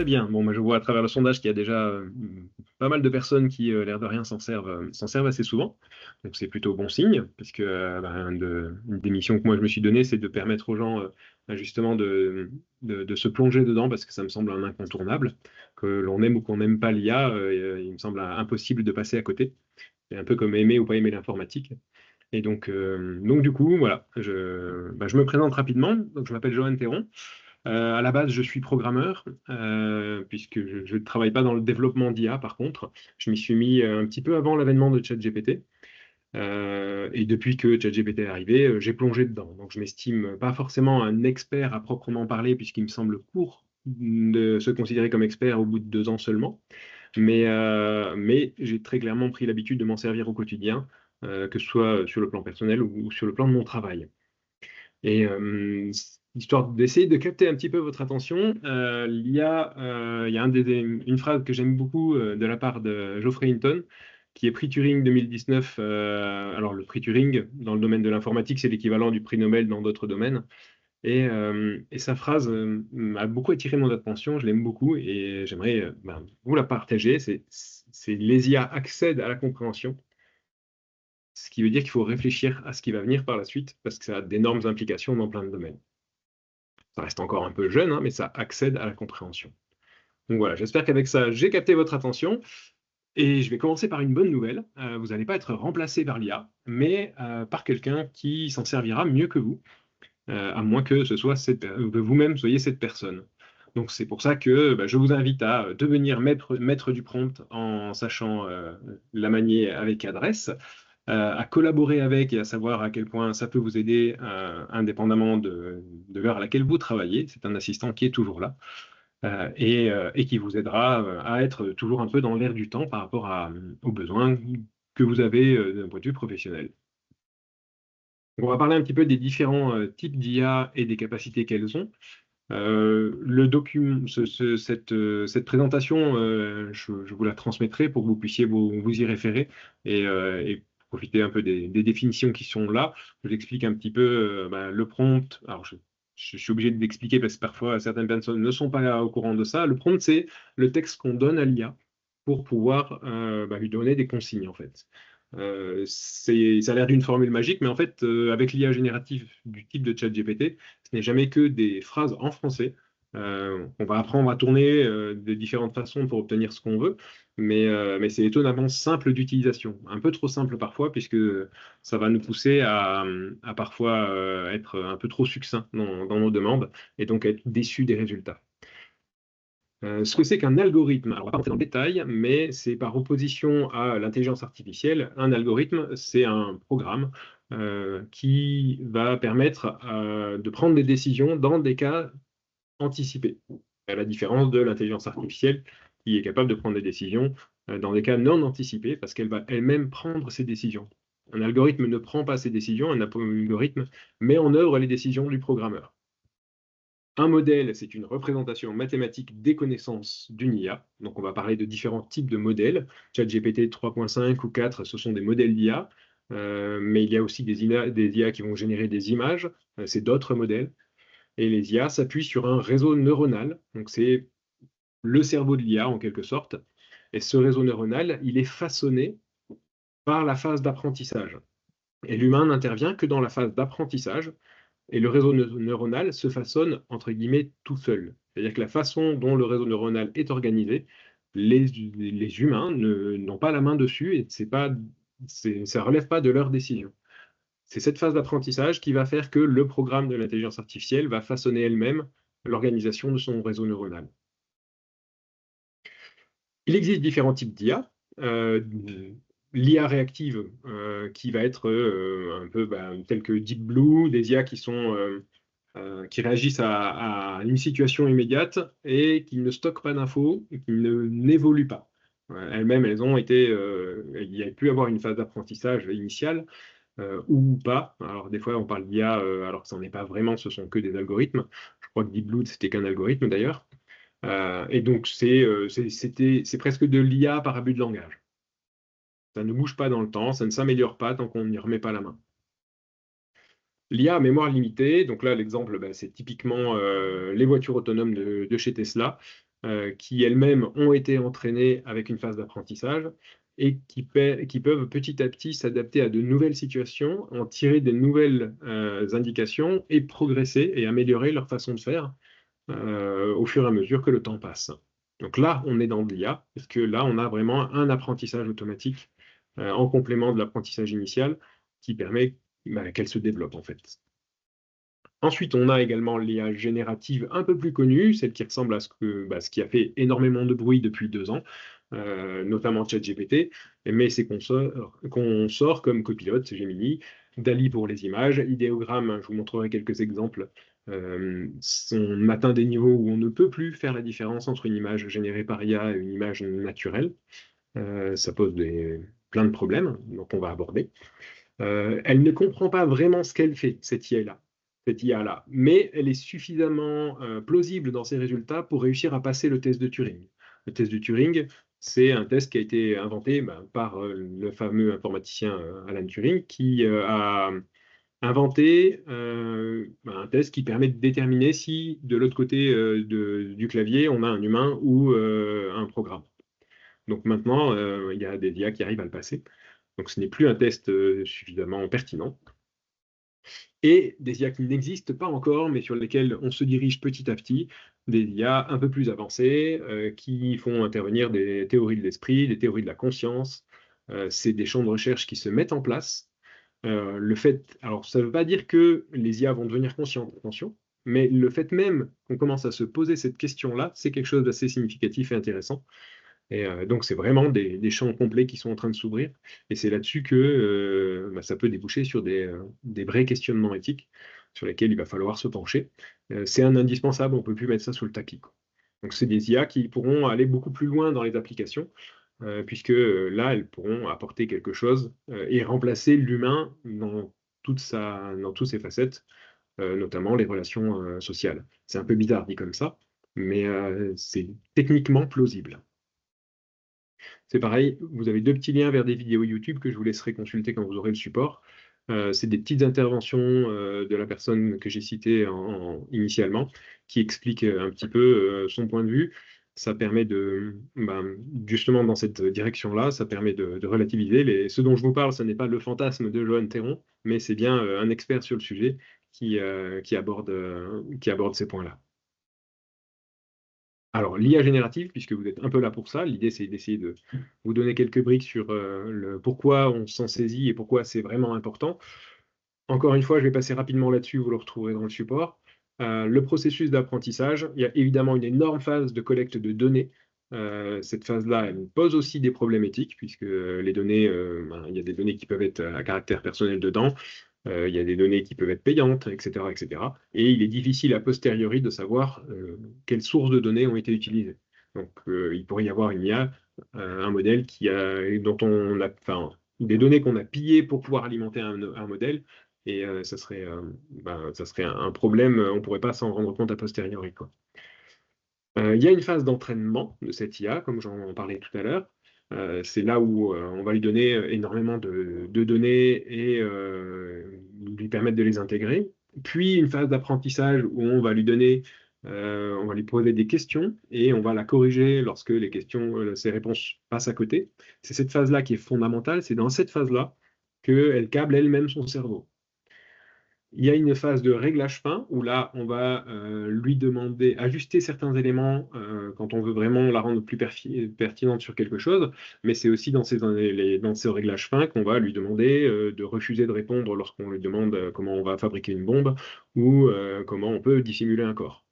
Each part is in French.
Très bien. Bon, moi, je vois à travers le sondage qu'il y a déjà pas mal de personnes qui, l'air de rien, s'en servent assez souvent. Donc, c'est plutôt bon signe, parce que une des missions que moi je me suis donnée, c'est de permettre aux gens justement de se plonger dedans, parce que ça me semble un incontournable. Que l'on aime ou qu'on n'aime pas l'IA, il me semble impossible de passer à côté. C'est un peu comme aimer ou pas aimer l'informatique. Et donc du coup, voilà, je me présente rapidement. Donc, je m'appelle Johan Théron. À la base, je suis programmeur, puisque je ne travaille pas dans le développement d'IA, par contre. Je m'y suis mis un petit peu avant l'avènement de ChatGPT. Et depuis que ChatGPT est arrivé, j'ai plongé dedans. Donc, je m'estime pas forcément un expert à proprement parler, puisqu'il me semble court de se considérer comme expert au bout de 2 ans seulement. Mais j'ai très clairement pris l'habitude de m'en servir au quotidien, que ce soit sur le plan personnel ou sur le plan de mon travail. Et histoire d'essayer de capter un petit peu votre attention, il y a une phrase que j'aime beaucoup de la part de Geoffrey Hinton, qui est prix Turing 2019. Alors, le prix Turing, dans le domaine de l'informatique, c'est l'équivalent du prix Nobel dans d'autres domaines. Et sa phrase m'a beaucoup attiré mon attention, je l'aime beaucoup et j'aimerais vous la partager. C'est les IA accèdent à la compréhension, ce qui veut dire qu'il faut réfléchir à ce qui va venir par la suite, parce que ça a d'énormes implications dans plein de domaines. Ça reste encore un peu jeune, hein, mais ça accède à la compréhension. Donc voilà, j'espère qu'avec ça, j'ai capté votre attention. Et je vais commencer par une bonne nouvelle. Vous n'allez pas être remplacé par l'IA, mais par quelqu'un qui s'en servira mieux que vous, à moins que ce soit que vous-même soyez cette personne. Donc c'est pour ça que je vous invite à devenir maître du prompt en sachant la manier avec adresse, à collaborer avec et à savoir à quel point ça peut vous aider indépendamment de l'heure à laquelle vous travaillez. C'est un assistant qui est toujours là et qui vous aidera à être toujours un peu dans l'air du temps par rapport aux besoins que vous avez d'un point de vue professionnel. Donc, on va parler un petit peu des différents types d'IA et des capacités qu'elles ont. Le document, cette présentation, je vous la transmettrai pour que vous puissiez vous y référer et profiter un peu des définitions qui sont là. Je vous explique un petit peu le prompt. Alors, je suis obligé de l'expliquer parce que parfois certaines personnes ne sont pas au courant de ça. Le prompt, c'est le texte qu'on donne à l'IA pour pouvoir lui donner des consignes, en fait. Ça a l'air d'une formule magique, mais en fait, avec l'IA générative du type de ChatGPT, ce n'est jamais que des phrases en français. On va apprendre à tourner de différentes façons pour obtenir ce qu'on veut, mais c'est étonnamment simple d'utilisation. Un peu trop simple parfois, puisque ça va nous pousser à parfois être un peu trop succinct dans nos demandes et donc être déçus des résultats. Ce que c'est qu'un algorithme, alors on va pas rentrer dans le détail, mais c'est par opposition à l'intelligence artificielle, un algorithme, c'est un programme qui va permettre de prendre des décisions dans des cas anticipés, à la différence de l'intelligence artificielle qui est capable de prendre des décisions dans des cas non anticipés parce qu'elle va elle-même prendre ses décisions. Un algorithme ne prend pas ses décisions, un algorithme met en œuvre les décisions du programmeur. Un modèle, c'est une représentation mathématique des connaissances d'une IA. Donc, on va parler de différents types de modèles. ChatGPT 3.5 ou 4, ce sont des modèles d'IA. Mais il y a aussi des IA qui vont générer des images. C'est d'autres modèles. Et les IA s'appuient sur un réseau neuronal. Donc, c'est le cerveau de l'IA, en quelque sorte. Et ce réseau neuronal, il est façonné par la phase d'apprentissage. Et l'humain n'intervient que dans la phase d'apprentissage. Et le réseau neuronal se façonne, entre guillemets, tout seul. C'est-à-dire que la façon dont le réseau neuronal est organisé, les humains n'ont pas la main dessus et ça ne relève pas de leur décision. C'est cette phase d'apprentissage qui va faire que le programme de l'intelligence artificielle va façonner elle-même l'organisation de son réseau neuronal. Il existe différents types d'IA. L'IA réactive, qui va être un peu telle que Deep Blue, des IA qui réagissent à une situation immédiate et qui ne stockent pas d'infos et qui n'évoluent pas. Elles-mêmes, il y a pu avoir une phase d'apprentissage initiale ou pas. Alors des fois, on parle d'IA alors que ça n'en est pas vraiment, ce sont que des algorithmes. Je crois que Deep Blue, c'était qu'un algorithme d'ailleurs. Et donc, c'est presque de l'IA par abus de langage. Ça ne bouge pas dans le temps, ça ne s'améliore pas tant qu'on n'y remet pas la main. L'IA à mémoire limitée, donc là l'exemple c'est typiquement les voitures autonomes de chez Tesla. qui elles-mêmes ont été entraînées avec une phase d'apprentissage et qui peuvent petit à petit s'adapter à de nouvelles situations, en tirer des nouvelles indications et progresser et améliorer leur façon de faire au fur et à mesure que le temps passe. Donc là, on est dans de l'IA, parce que là, on a vraiment un apprentissage automatique en complément de l'apprentissage initial qui permet qu'elle se développe en fait. Ensuite, on a également l'IA générative un peu plus connue, celle qui ressemble à ce qui a fait énormément de bruit depuis 2 ans, notamment ChatGPT, mais c'est qu'on sort comme Copilot, Gemini, DALL-E pour les images, idéogramme, je vous montrerai quelques exemples. On atteint des niveaux où on ne peut plus faire la différence entre une image générée par IA et une image naturelle. Ça pose plein de problèmes, donc on va aborder. Elle ne comprend pas vraiment ce qu'elle fait, cette IA-là, mais elle est suffisamment plausible dans ses résultats pour réussir à passer le test de Turing. Le test de Turing, c'est un test qui a été inventé par le fameux informaticien Alan Turing, qui a inventé un test qui permet de déterminer si de l'autre côté du clavier, on a un humain ou un programme. Donc maintenant, il y a des IA qui arrivent à le passer. Donc ce n'est plus un test suffisamment pertinent. Et des IA qui n'existent pas encore, mais sur lesquelles on se dirige petit à petit, des IA un peu plus avancées, qui font intervenir des théories de l'esprit, des théories de la conscience. C'est des champs de recherche qui se mettent en place. Alors ça ne veut pas dire que les IA vont devenir conscientes, attention, mais le fait même qu'on commence à se poser cette question-là, c'est quelque chose d'assez significatif et intéressant. Et donc, c'est vraiment des champs complets qui sont en train de s'ouvrir. Et c'est là-dessus que ça peut déboucher sur des vrais questionnements éthiques sur lesquels il va falloir se pencher. C'est un indispensable, on ne peut plus mettre ça sous le tapis, quoi. Donc, c'est des IA qui pourront aller beaucoup plus loin dans les applications, puisque là, elles pourront apporter quelque chose et remplacer l'humain dans toutes ses facettes, notamment les relations sociales. C'est un peu bizarre dit comme ça, mais c'est techniquement plausible. C'est pareil, vous avez 2 petits liens vers des vidéos YouTube que je vous laisserai consulter quand vous aurez le support. C'est des petites interventions de la personne que j'ai citée initialement, qui explique un petit peu son point de vue. Ça permet justement dans cette direction-là, ça permet de relativiser. Ce dont je vous parle, ce n'est pas le fantasme de Johan Théron, mais c'est bien un expert sur le sujet qui aborde ces points-là. Alors, l'IA générative, puisque vous êtes un peu là pour ça, l'idée c'est d'essayer de vous donner quelques briques sur le pourquoi on s'en saisit et pourquoi c'est vraiment important. Encore une fois, je vais passer rapidement là-dessus, vous le retrouverez dans le support. Le processus d'apprentissage, il y a évidemment une énorme phase de collecte de données. Cette phase-là, elle pose aussi des problèmes éthiques, puisque les données, il y a des données qui peuvent être à caractère personnel dedans. Il y a des données qui peuvent être payantes, etc., etc. Et il est difficile a posteriori de savoir quelles sources de données ont été utilisées. Donc, il pourrait y avoir une IA, un modèle dont on a, enfin, des données qu'on a pillées pour pouvoir alimenter un modèle, et ça serait un problème, on ne pourrait pas s'en rendre compte a posteriori, quoi. Il y a une phase d'entraînement de cette IA, comme j'en parlais tout à l'heure. C'est là où on va lui donner énormément de données et lui permettre de les intégrer. Puis une phase d'apprentissage où on va lui poser des questions et on va la corriger lorsque ses réponses passent à côté. C'est cette phase-là qui est fondamentale. C'est dans cette phase-là qu'elle câble elle-même son cerveau. Il y a une phase de réglage fin où là, on va lui demander, ajuster certains éléments quand on veut vraiment la rendre plus pertinente sur quelque chose, mais c'est aussi dans ces réglages fins qu'on va lui demander de refuser de répondre lorsqu'on lui demande comment on va fabriquer une bombe ou comment on peut dissimuler un corps.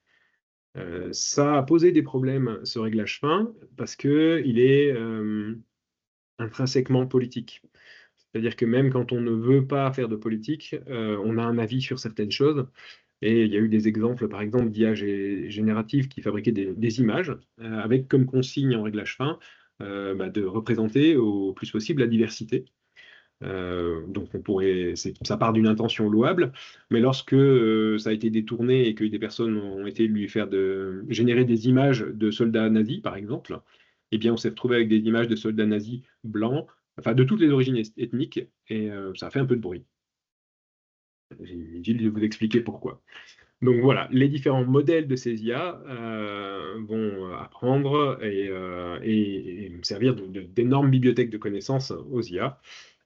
Ça a posé des problèmes, ce réglage fin, parce qu'il est intrinsèquement politique. C'est-à-dire que même quand on ne veut pas faire de politique, on a un avis sur certaines choses. Et il y a eu des exemples, par exemple, d'IA générative qui fabriquait des images avec comme consigne en réglage fin de représenter au plus possible la diversité. Donc ça part d'une intention louable, mais lorsque ça a été détourné et que des personnes ont été lui faire générer des images de soldats nazis, par exemple, eh bien on s'est retrouvé avec des images de soldats nazis blancs, enfin de toutes les origines ethniques, et ça a fait un peu de bruit. J'ai dit de vous expliquer pourquoi. Donc voilà, les différents modèles de ces IA vont apprendre et servir d'énormes bibliothèques de connaissances aux IA.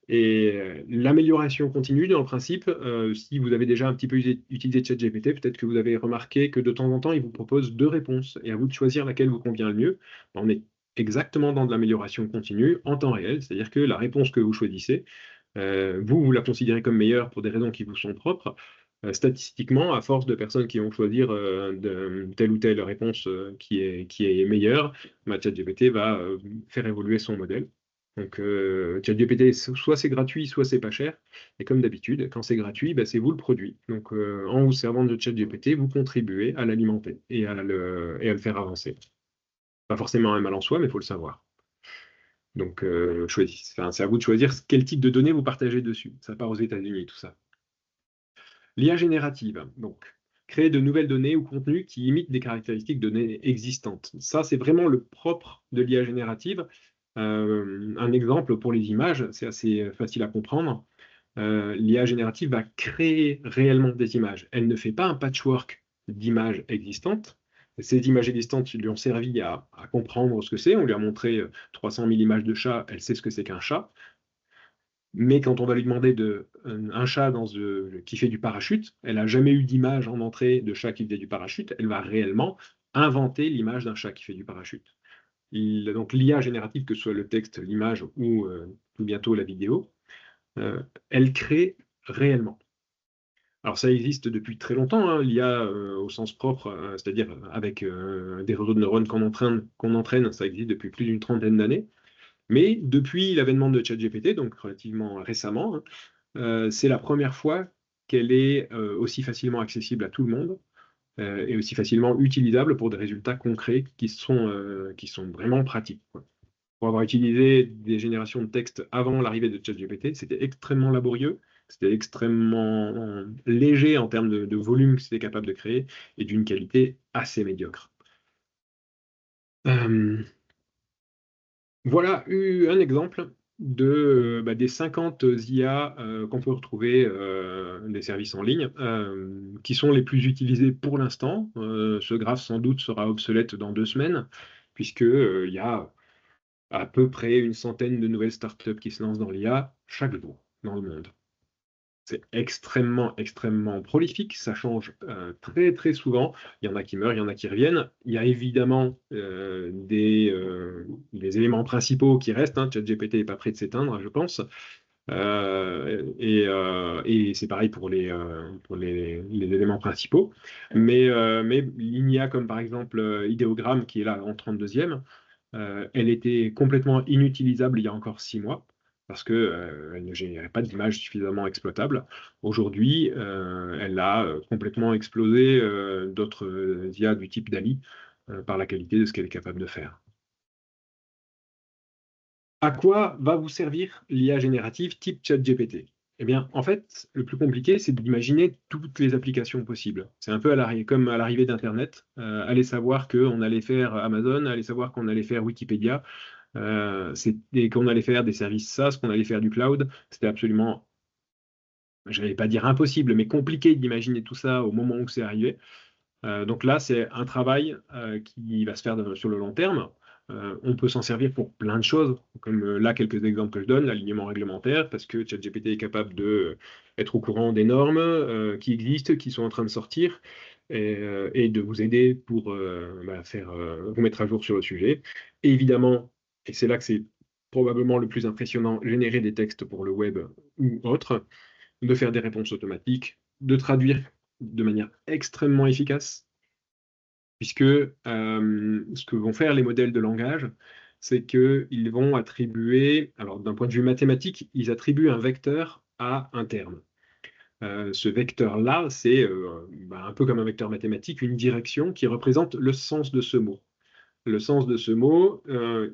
Et l'amélioration continue, dans le principe, si vous avez déjà un petit peu utilisé ChatGPT, peut-être que vous avez remarqué que de temps en temps, il vous propose deux réponses, et à vous de choisir laquelle vous convient le mieux. On est exactement dans de l'amélioration continue, en temps réel, c'est-à-dire que la réponse que vous choisissez, vous la considérez comme meilleure pour des raisons qui vous sont propres. Statistiquement, à force de personnes qui vont choisir telle ou telle réponse qui est meilleure, ChatGPT va faire évoluer son modèle. Donc, ChatGPT, soit c'est gratuit, soit c'est pas cher. Et comme d'habitude, quand c'est gratuit, bah, c'est vous le produit. Donc, en vous servant de ChatGPT, vous contribuez à l'alimenter et à le faire avancer. Pas forcément un mal en soi, mais il faut le savoir. Donc, enfin, c'est à vous de choisir quel type de données vous partagez dessus. Ça part aux États-Unis, tout ça. L'IA générative, donc, créer de nouvelles données ou contenus qui imitent des caractéristiques de données existantes. Ça, c'est vraiment le propre de l'IA générative. Un exemple pour les images, c'est assez facile à comprendre. L'IA générative va créer réellement des images. Elle ne fait pas un patchwork d'images existantes. Ces images existantes lui ont servi à comprendre ce que c'est. On lui a montré 300 000 images de chats, elle sait ce que c'est qu'un chat. Mais quand on va lui demander un chat qui fait du parachute, elle n'a jamais eu d'image en entrée de chat qui faisait du parachute. Elle va réellement inventer l'image d'un chat qui fait du parachute. Donc l'IA générative, que ce soit le texte, l'image ou tout bientôt la vidéo, elle crée réellement. Alors ça existe depuis très longtemps, hein, l'IA au sens propre, c'est-à-dire avec des réseaux de neurones qu'on entraîne, ça existe depuis plus d'une trentaine d'années. Mais depuis l'avènement de ChatGPT, donc relativement récemment, hein, c'est la première fois qu'elle est aussi facilement accessible à tout le monde et aussi facilement utilisable pour des résultats concrets qui sont vraiment pratiques, quoi. Pour avoir utilisé des générations de texte avant l'arrivée de ChatGPT, c'était extrêmement laborieux, c'était extrêmement léger en termes de volume que c'était capable de créer et d'une qualité assez médiocre. Euh, Voilà un exemple des 50 IA qu'on peut retrouver des services en ligne qui sont les plus utilisés pour l'instant. Ce graphe sans doute sera obsolète dans 2 semaines puisque il y a à peu près une centaine de nouvelles startups qui se lancent dans l'IA chaque jour dans le monde. C'est extrêmement, extrêmement prolifique, ça change très, très souvent. Il y en a qui meurent, il y en a qui reviennent. Il y a évidemment des éléments principaux qui restent, hein. ChatGPT n'est pas prêt de s'éteindre, je pense. Et c'est pareil pour les éléments principaux. Mais l'IA, comme par exemple Ideogram, qui est là en 32e, elle était complètement inutilisable il y a encore 6 mois parce qu'elle ne générait pas d'images suffisamment exploitables. Aujourd'hui, elle a complètement explosé d'autres IA du type DALL-E par la qualité de ce qu'elle est capable de faire. À quoi va vous servir l'IA générative type ChatGPT? Eh bien, en fait, le plus compliqué, c'est d'imaginer toutes les applications possibles. C'est un peu comme à l'arrivée d'Internet. Aller savoir qu'on allait faire Amazon, aller savoir qu'on allait faire Wikipédia, et qu'on allait faire des services SaaS, qu'on allait faire du cloud. C'était absolument, je ne vais pas dire impossible, mais compliqué d'imaginer tout ça au moment où c'est arrivé. Donc là, c'est un travail qui va se faire sur le long terme. On peut s'en servir pour plein de choses, comme là, quelques exemples que je donne, l'alignement réglementaire, parce que ChatGPT est capable d'être au courant des normes qui existent, qui sont en train de sortir, et de vous aider pour vous mettre à jour sur le sujet. Et évidemment, et c'est là que c'est probablement le plus impressionnant, générer des textes pour le web ou autre, de faire des réponses automatiques, de traduire de manière extrêmement efficace, puisque ce que vont faire les modèles de langage, c'est qu'ils vont attribuer, alors d'un point de vue mathématique, ils attribuent un vecteur à un terme. Ce vecteur-là, c'est un peu comme un vecteur mathématique, une direction qui représente le sens de ce mot. Le sens de ce mot,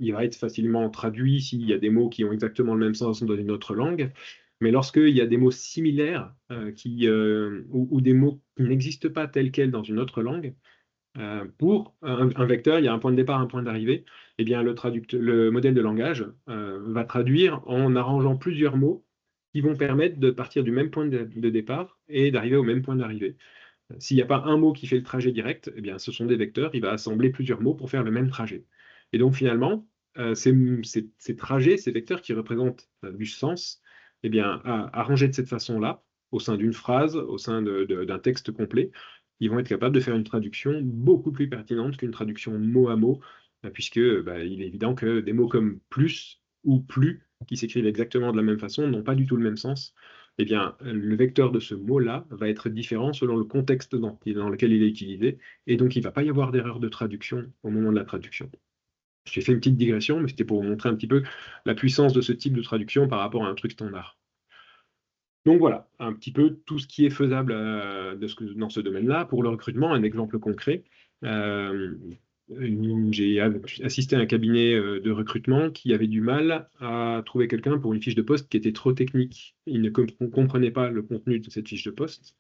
il va être facilement traduit s'il y a des mots qui ont exactement le même sens dans une autre langue. Mais lorsqu'il y a des mots similaires ou des mots qui n'existent pas tels quels dans une autre langue, pour un vecteur, il y a un point de départ, un point d'arrivée, eh bien le modèle de langage va traduire en arrangeant plusieurs mots qui vont permettre de partir du même point de départ et d'arriver au même point d'arrivée. S'il n'y a pas un mot qui fait le trajet direct, eh bien, ce sont des vecteurs, il va assembler plusieurs mots pour faire le même trajet. Et donc finalement, ces trajets, ces vecteurs qui représentent du sens, eh bien, arrangés de cette façon-là, au sein d'une phrase, au sein d'un texte complet, ils vont être capables de faire une traduction beaucoup plus pertinente qu'une traduction mot à mot, puisque bah, il est évident que des mots comme plus ou plus, qui s'écrivent exactement de la même façon, n'ont pas du tout le même sens. Eh bien, le vecteur de ce mot-là va être différent selon le contexte dans lequel il est utilisé, et donc il ne va pas y avoir d'erreur de traduction au moment de la traduction. J'ai fait une petite digression, mais c'était pour vous montrer un petit peu la puissance de ce type de traduction par rapport à un truc standard. Donc voilà, un petit peu tout ce qui est faisable dans ce domaine-là. Pour le recrutement, un exemple concret. Euh, j'ai assisté à un cabinet de recrutement qui avait du mal à trouver quelqu'un pour une fiche de poste qui était trop technique. Ils ne comprenaient pas le contenu de cette fiche de poste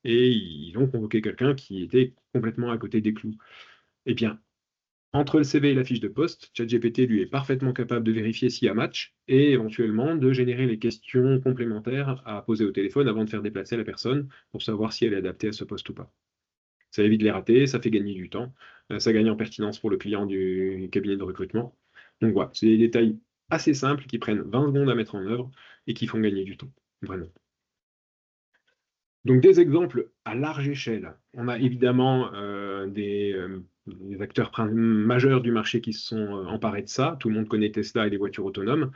et ils ont convoqué quelqu'un qui était complètement à côté des clous. Eh bien, entre le CV et la fiche de poste, ChatGPT lui est parfaitement capable de vérifier s'il y a match et éventuellement de générer les questions complémentaires à poser au téléphone avant de faire déplacer la personne pour savoir si elle est adaptée à ce poste ou pas. Ça évite les ratés, ça fait gagner du temps, ça gagne en pertinence pour le client du cabinet de recrutement. Donc voilà, c'est des détails assez simples qui prennent 20 secondes à mettre en œuvre et qui font gagner du temps, vraiment. Donc des exemples à large échelle. On a évidemment des acteurs majeurs du marché qui se sont emparés de ça. Tout le monde connaît Tesla et les voitures autonomes.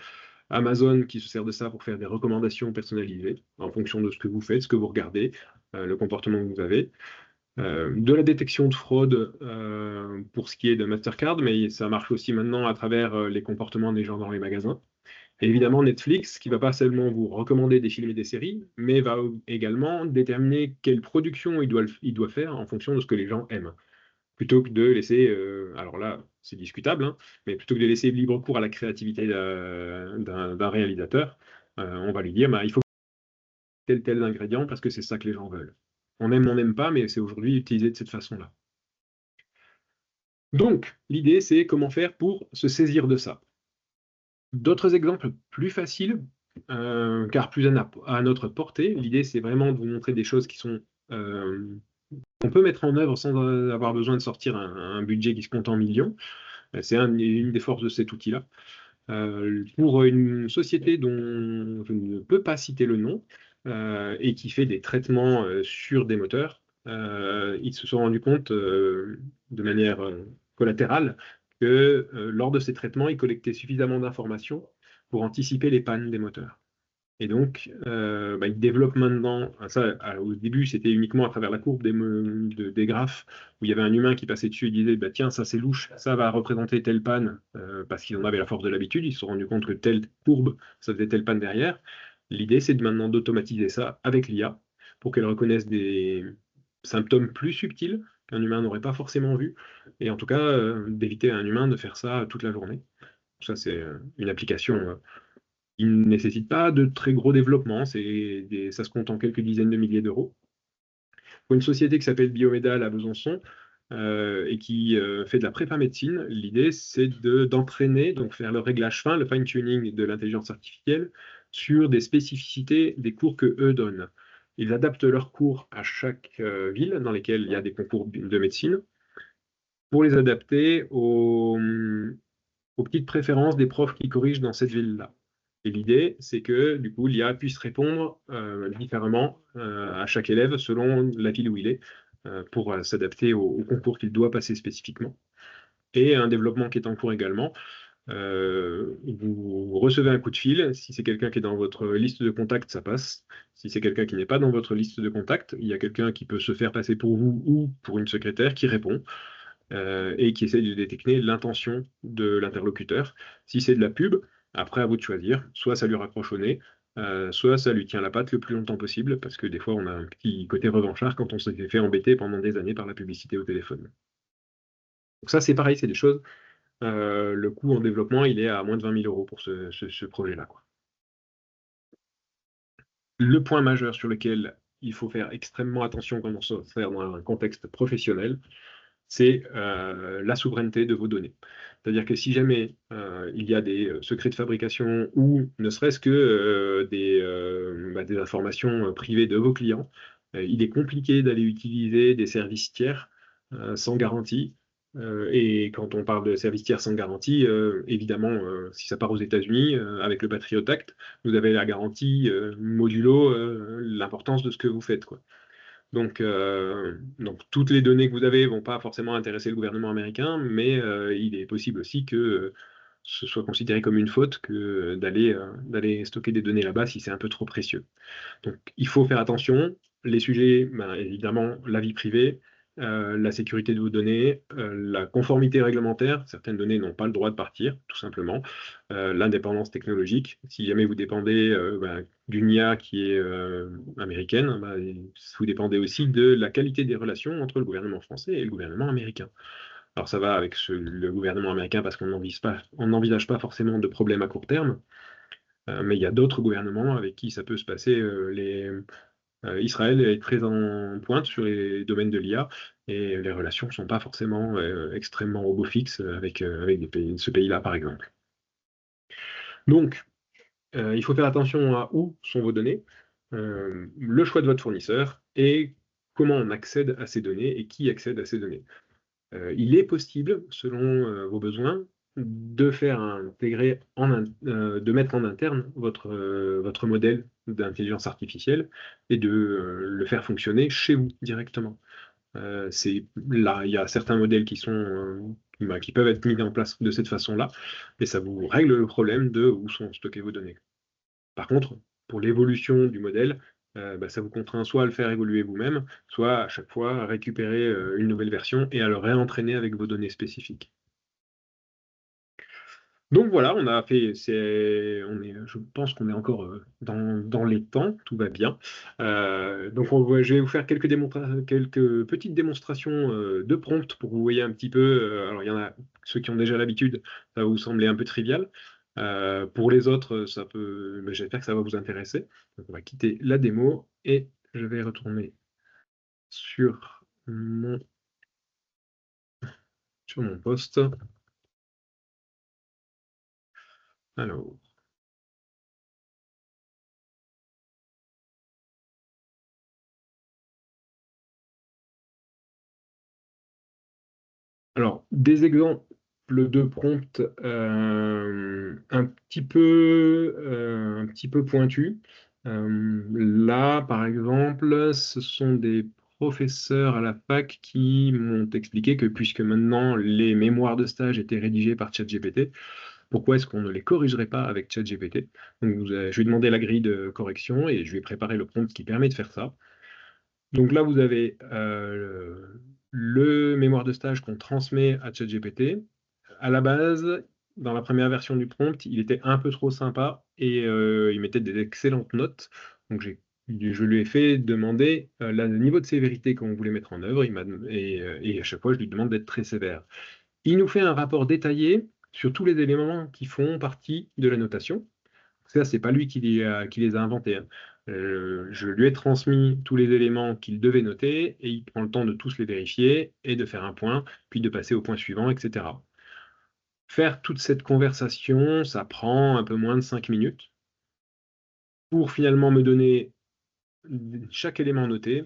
Amazon qui se sert de ça pour faire des recommandations personnalisées en fonction de ce que vous faites, ce que vous regardez, le comportement que vous avez. De la détection de fraude pour ce qui est de Mastercard, mais ça marche aussi maintenant à travers les comportements des gens dans les magasins. Et évidemment, Netflix, qui va pas seulement vous recommander des films et des séries, mais va également déterminer quelle production il doit faire en fonction de ce que les gens aiment. Plutôt que de laisser, alors là, c'est discutable, hein, mais plutôt que de laisser libre cours à la créativité d'un réalisateur, on va lui dire, bah, il faut tel ingrédient parce que c'est ça que les gens veulent. On n'aime pas, mais c'est aujourd'hui utilisé de cette façon-là. Donc, l'idée, c'est comment faire pour se saisir de ça. D'autres exemples plus faciles, car plus à notre portée. L'idée, c'est vraiment de vous montrer des choses qui sont qu'on peut mettre en œuvre sans avoir besoin de sortir un budget qui se compte en millions. C'est une des forces de cet outil-là. Pour une société dont je ne peux pas citer le nom et qui fait des traitements sur des moteurs, ils se sont rendus compte de manière collatérale que lors de ces traitements, ils collectaient suffisamment d'informations pour anticiper les pannes des moteurs. Et donc, bah, ils développent maintenant, au début, c'était uniquement à travers la courbe des graphes, où il y avait un humain qui passait dessus et disait, bah, tiens, ça c'est louche, ça va représenter telle panne, parce qu'ils en avaient la force de l'habitude, ils se sont rendus compte que telle courbe, ça faisait telle panne derrière. L'idée, c'est de maintenant d'automatiser ça avec l'IA, pour qu'elle reconnaisse des symptômes plus subtils qu'un humain n'aurait pas forcément vu, et en tout cas, d'éviter à un humain de faire ça toute la journée. Ça, c'est une application il ne nécessite pas de très gros développement, ça se compte en quelques dizaines de milliers d'euros. Pour une société qui s'appelle Biomédal à Besançon et qui fait de la prépa médecine, l'idée c'est d'entraîner, donc faire le réglage fin, le fine-tuning de l'intelligence artificielle sur des spécificités des cours que eux donnent. Ils adaptent leurs cours à chaque ville dans lesquelles il y a des concours de médecine pour les adapter aux petites préférences des profs qui corrigent dans cette ville-là. Et l'idée, c'est que du coup, l'IA puisse répondre différemment à chaque élève selon la ville où il est, pour s'adapter au concours qu'il doit passer spécifiquement. Et un développement qui est en cours également. Vous recevez un coup de fil. Si c'est quelqu'un qui est dans votre liste de contacts, ça passe. Si c'est quelqu'un qui n'est pas dans votre liste de contacts, il y a quelqu'un qui peut se faire passer pour vous ou pour une secrétaire qui répond et qui essaie de détecter l'intention de l'interlocuteur. Si c'est de la pub, après à vous de choisir, soit ça lui raccroche au nez, soit ça lui tient la patte le plus longtemps possible, parce que des fois on a un petit côté revanchard quand on s'est fait embêter pendant des années par la publicité au téléphone. Donc ça c'est pareil, c'est des choses. Le coût en développement, il est à moins de 20 000 euros pour ce projet-là, quoi. Le point majeur sur lequel il faut faire extrêmement attention quand on se sert dans un contexte professionnel, c'est la souveraineté de vos données. C'est-à-dire que si jamais il y a des secrets de fabrication ou ne serait-ce que des informations privées de vos clients, Il est compliqué d'aller utiliser des services tiers sans garantie. Et quand on parle de services tiers sans garantie, évidemment, si ça part aux États-Unis, avec le Patriot Act, vous avez la garantie modulo l'importance de ce que vous faites, quoi. Donc toutes les données que vous avez vont pas forcément intéresser le gouvernement américain, mais il est possible aussi que ce soit considéré comme une faute que d'aller stocker des données là-bas si c'est un peu trop précieux. Donc il faut faire attention. Les sujets, ben, évidemment, la vie privée, la sécurité de vos données, la conformité réglementaire. Certaines données n'ont pas le droit de partir, tout simplement. L'indépendance technologique. Si jamais vous dépendez ben, d'une IA qui est américaine, ben, vous dépendez aussi de la qualité des relations entre le gouvernement français et le gouvernement américain. Alors ça va avec le gouvernement américain parce qu'on n'envisage pas forcément de problèmes à court terme, mais il y a d'autres gouvernements avec qui ça peut se passer. Israël est très en pointe sur les domaines de l'IA et les relations ne sont pas forcément extrêmement au beau fixe avec ce pays-là, par exemple. Donc, il faut faire attention à où sont vos données, le choix de votre fournisseur et comment on accède à ces données et qui accède à ces données. Il est possible, selon vos besoins, de faire intégrer de mettre en interne votre modèle d'intelligence artificielle et de le faire fonctionner chez vous directement. Là, il y a certains modèles qui peuvent être mis en place de cette façon-là, et ça vous règle le problème de où sont stockées vos données. Par contre, pour l'évolution du modèle, bah, ça vous contraint soit à le faire évoluer vous-même, soit à chaque fois à récupérer une nouvelle version et à le réentraîner avec vos données spécifiques. Donc voilà, je pense qu'on est encore dans les temps, tout va bien. Donc je vais vous faire quelques petites démonstrations de prompts pour que vous voyez un petit peu. Alors il y en a ceux qui ont déjà l'habitude, ça va vous sembler un peu trivial. Pour les autres, j'espère que ça va vous intéresser. Donc on va quitter la démo et je vais retourner sur mon poste. Alors. Alors, des exemples de prompts un petit peu pointus. Là, par exemple, ce sont des professeurs à la fac qui m'ont expliqué que puisque maintenant les mémoires de stage étaient rédigées par ChatGPT, pourquoi est-ce qu'on ne les corrigerait pas avec ChatGPT? Donc, je lui ai demandé la grille de correction et je lui ai préparé le prompt qui permet de faire ça. Donc là, vous avez le mémoire de stage qu'on transmet à ChatGPT. À la base, dans la première version du prompt, il était un peu trop sympa et il mettait des excellentes notes. Donc je lui ai fait demander le niveau de sévérité qu'on voulait mettre en œuvre et à chaque fois, je lui demande d'être très sévère. Il nous fait un rapport détaillé sur tous les éléments qui font partie de la notation. Ça, c'est pas lui qui les a inventés, hein. Je lui ai transmis tous les éléments qu'il devait noter et il prend le temps de tous les vérifier et de faire un point, puis de passer au point suivant, etc. Faire toute cette conversation, ça prend un peu moins de 5 minutes pour finalement me donner chaque élément noté.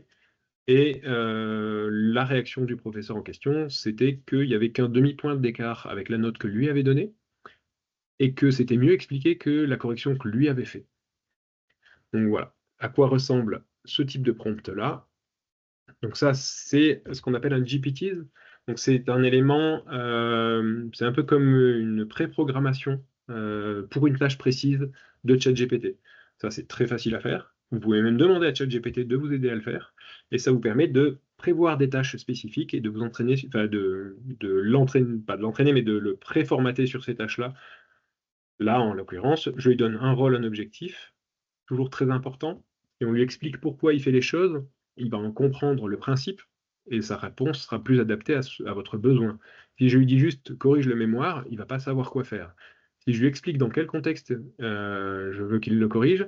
Et la réaction du professeur en question, c'était qu'il n'y avait qu'un demi-point d'écart avec la note que lui avait donnée et que c'était mieux expliqué que la correction que lui avait fait. Donc voilà, à quoi ressemble ce type de prompt-là. Donc ça, c'est ce qu'on appelle un GPT. Donc c'est un élément, c'est un peu comme une préprogrammation pour une tâche précise de ChatGPT. Ça, c'est très facile à faire. Vous pouvez même demander à ChatGPT de vous aider à le faire. Et ça vous permet de prévoir des tâches spécifiques et de vous entraîner, enfin de l'entraîner, pas de l'entraîner, mais de le préformater sur ces tâches-là. Là, en l'occurrence, je lui donne un rôle, un objectif, toujours très important, et on lui explique pourquoi il fait les choses, il va en comprendre le principe, et sa réponse sera plus adaptée à votre besoin. Si je lui dis juste corrige le mémoire, il va pas savoir quoi faire. Si je lui explique dans quel contexte je veux qu'il le corrige,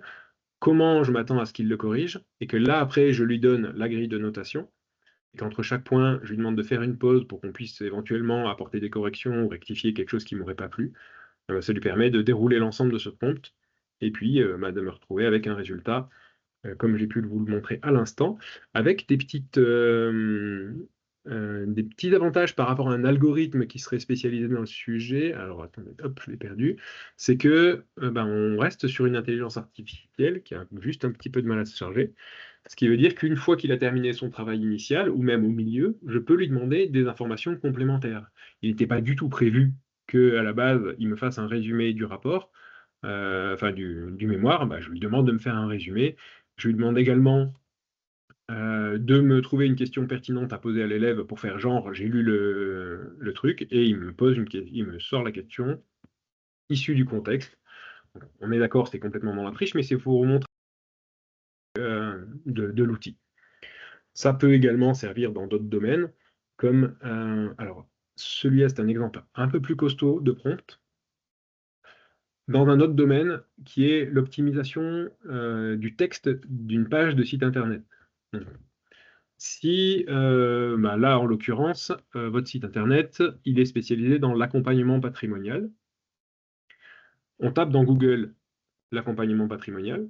comment je m'attends à ce qu'il le corrige, et que là après je lui donne la grille de notation, et qu'entre chaque point je lui demande de faire une pause pour qu'on puisse éventuellement apporter des corrections ou rectifier quelque chose qui ne m'aurait pas plu, ça lui permet de dérouler l'ensemble de ce prompt et puis bah, de me retrouver avec un résultat comme j'ai pu vous le montrer à l'instant, avec des petits avantages par rapport à un algorithme qui serait spécialisé dans le sujet. Alors attendez, hop, je l'ai perdu. C'est que on reste sur une intelligence artificielle qui a juste un petit peu de mal à se charger. Ce qui veut dire qu'une fois qu'il a terminé son travail initial, ou même au milieu, je peux lui demander des informations complémentaires. Il n'était pas du tout prévu qu'à la base, il me fasse un résumé du rapport, enfin du mémoire. Je lui demande de me faire un résumé. Je lui demande également de me trouver une question pertinente à poser à l'élève pour faire genre, j'ai lu le truc, et il me sort la question issue du contexte. On est d'accord, c'est complètement dans la triche, mais c'est pour vous montrer de l'outil. Ça peut également servir dans d'autres domaines, comme, alors, celui-là, c'est un exemple un peu plus costaud de prompt, dans un autre domaine qui est l'optimisation du texte d'une page de site internet. Donc, si, là, en l'occurrence, votre site internet, il est spécialisé dans l'accompagnement patrimonial. On tape dans Google l'accompagnement patrimonial,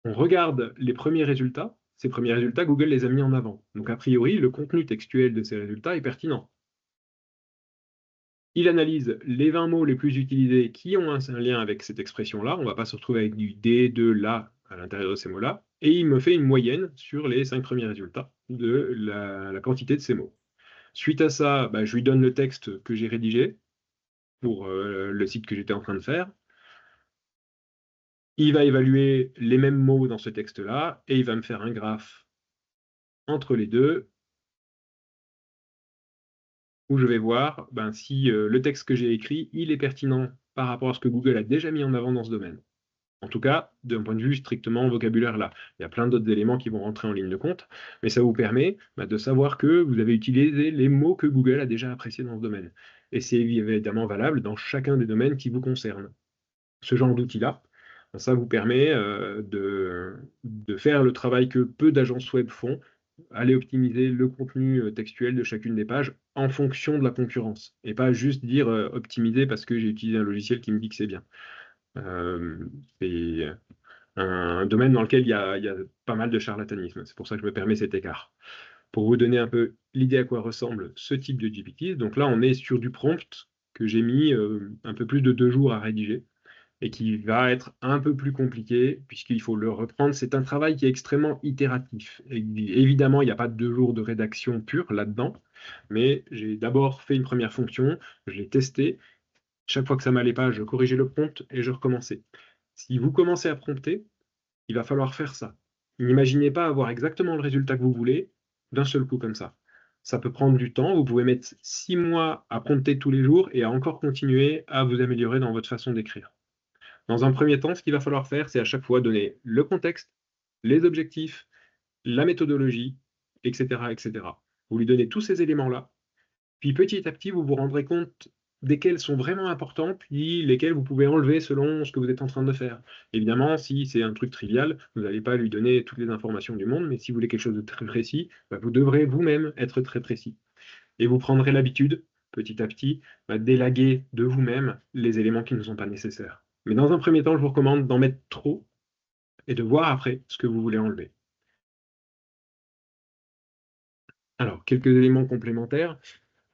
on regarde les premiers résultats. Ces premiers résultats, Google les a mis en avant. Donc, a priori, le contenu textuel de ces résultats est pertinent. Il analyse les 20 mots les plus utilisés qui ont un lien avec cette expression-là. On ne va pas se retrouver avec du D, de la à l'intérieur de ces mots-là. Et il me fait une moyenne sur les 5 premiers résultats de la quantité de ces mots. Suite à ça, je lui donne le texte que j'ai rédigé pour le site que j'étais en train de faire. Il va évaluer les mêmes mots dans ce texte-là et il va me faire un graphe entre les deux où je vais voir si le texte que j'ai écrit, il est pertinent par rapport à ce que Google a déjà mis en avant dans ce domaine. En tout cas, d'un point de vue strictement vocabulaire là. Il y a plein d'autres éléments qui vont rentrer en ligne de compte, mais ça vous permet de savoir que vous avez utilisé les mots que Google a déjà appréciés dans ce domaine. Et c'est évidemment valable dans chacun des domaines qui vous concernent. Ce genre d'outil-là, ça vous permet de faire le travail que peu d'agences web font, aller optimiser le contenu textuel de chacune des pages en fonction de la concurrence, et pas juste dire optimiser parce que j'ai utilisé un logiciel qui me dit que c'est bien. C'est un domaine dans lequel il y a pas mal de charlatanisme. C'est pour ça que je me permets cet écart. Pour vous donner un peu l'idée à quoi ressemble ce type de GPT, donc là, on est sur du prompt que j'ai mis un peu plus de 2 jours à rédiger et qui va être un peu plus compliqué puisqu'il faut le reprendre. C'est un travail qui est extrêmement itératif. Et évidemment, il n'y a pas 2 jours de rédaction pure là-dedans, mais j'ai d'abord fait une première fonction, je l'ai testée. Chaque fois que ça m'allait pas, je corrigeais le prompt et je recommençais. Si vous commencez à prompter, il va falloir faire ça. N'imaginez pas avoir exactement le résultat que vous voulez d'un seul coup comme ça. Ça peut prendre du temps. Vous pouvez mettre 6 mois à prompter tous les jours et à encore continuer à vous améliorer dans votre façon d'écrire. Dans un premier temps, ce qu'il va falloir faire, c'est à chaque fois donner le contexte, les objectifs, la méthodologie, etc., etc. Vous lui donnez tous ces éléments-là, puis petit à petit, vous vous rendrez compte desquels sont vraiment importants, puis lesquels vous pouvez enlever selon ce que vous êtes en train de faire. Évidemment, si c'est un truc trivial, vous n'allez pas lui donner toutes les informations du monde, mais si vous voulez quelque chose de très précis, vous devrez vous-même être très précis. Et vous prendrez l'habitude, petit à petit, d'élaguer de vous-même les éléments qui ne sont pas nécessaires. Mais dans un premier temps, je vous recommande d'en mettre trop et de voir après ce que vous voulez enlever. Alors, quelques éléments complémentaires.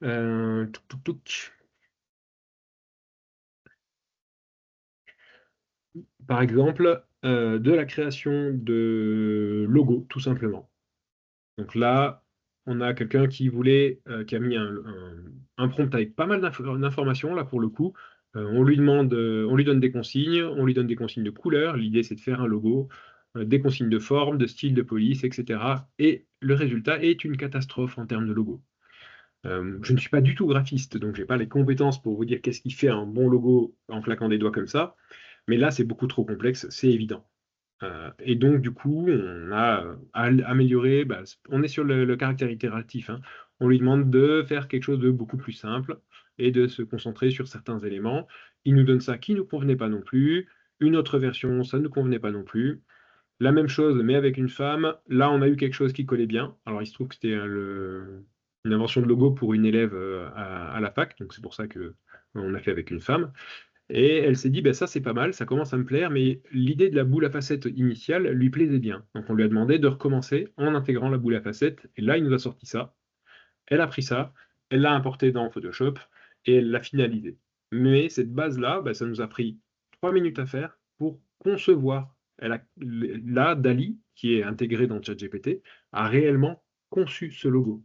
Touc, touc, touc. Par exemple, de la création de logos, tout simplement. Donc là, on a quelqu'un qui voulait, qui a mis un prompt avec pas mal d'informations, là pour le coup. On lui demande, on lui donne des consignes, on lui donne des consignes de couleur. L'idée, c'est de faire un logo, des consignes de forme, de style, de police, etc. Et le résultat est une catastrophe en termes de logo. Je ne suis pas du tout graphiste, donc je n'ai pas les compétences pour vous dire qu'est-ce qui fait un bon logo en claquant des doigts comme ça. Mais là, c'est beaucoup trop complexe, c'est évident. Et donc, du coup, on a amélioré, on est sur le caractère itératif, hein. On lui demande de faire quelque chose de beaucoup plus simple et de se concentrer sur certains éléments. Il nous donne ça qui ne nous convenait pas non plus. Une autre version, ça ne nous convenait pas non plus. La même chose, mais avec une femme. Là, on a eu quelque chose qui collait bien. Alors, il se trouve que c'était une invention de logo pour une élève à la fac, donc c'est pour ça que on a fait avec une femme. Et elle s'est dit, ben ça c'est pas mal, ça commence à me plaire, mais l'idée de la boule à facettes initiale lui plaisait bien. Donc on lui a demandé de recommencer en intégrant la boule à facettes, et là il nous a sorti ça. Elle a pris ça, elle l'a importé dans Photoshop, et elle l'a finalisé. Mais cette base-là, ben, ça nous a pris 3 minutes à faire pour concevoir. Là, Dali, qui est intégré dans ChatGPT, a réellement conçu ce logo.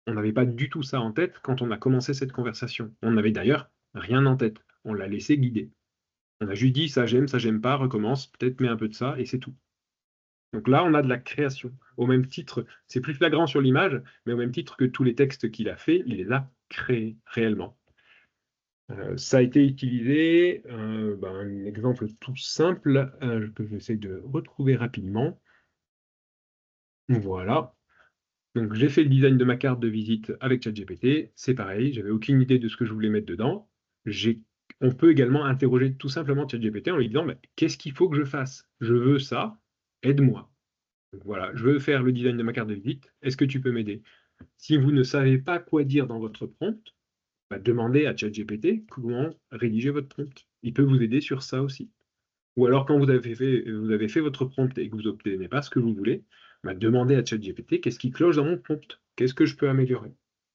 On n'avait pas du tout ça en tête quand on a commencé cette conversation. On n'avait d'ailleurs rien en tête. On l'a laissé guider. On a juste dit ça j'aime pas, recommence, peut-être mets un peu de ça, et c'est tout. Donc là, on a de la création. Au même titre, c'est plus flagrant sur l'image, mais au même titre que tous les textes qu'il a fait, il les a créés réellement. Ça a été utilisé, un exemple tout simple que j'essaie de retrouver rapidement. Voilà. Donc j'ai fait le design de ma carte de visite avec ChatGPT. C'est pareil, j'avais aucune idée de ce que je voulais mettre dedans. On peut également interroger tout simplement ChatGPT en lui disant bah, qu'est-ce qu'il faut que je fasse? Je veux ça, aide-moi. Donc voilà, je veux faire le design de ma carte de visite. Est-ce que tu peux m'aider? Si vous ne savez pas quoi dire dans votre prompt, bah, demandez à ChatGPT comment rédiger votre prompt. Il peut vous aider sur ça aussi. Ou alors, quand vous avez fait votre prompt et que vous n'obtenez pas ce que vous voulez, bah, demandez à ChatGPT qu'est-ce qui cloche dans mon prompt? Qu'est-ce que je peux améliorer?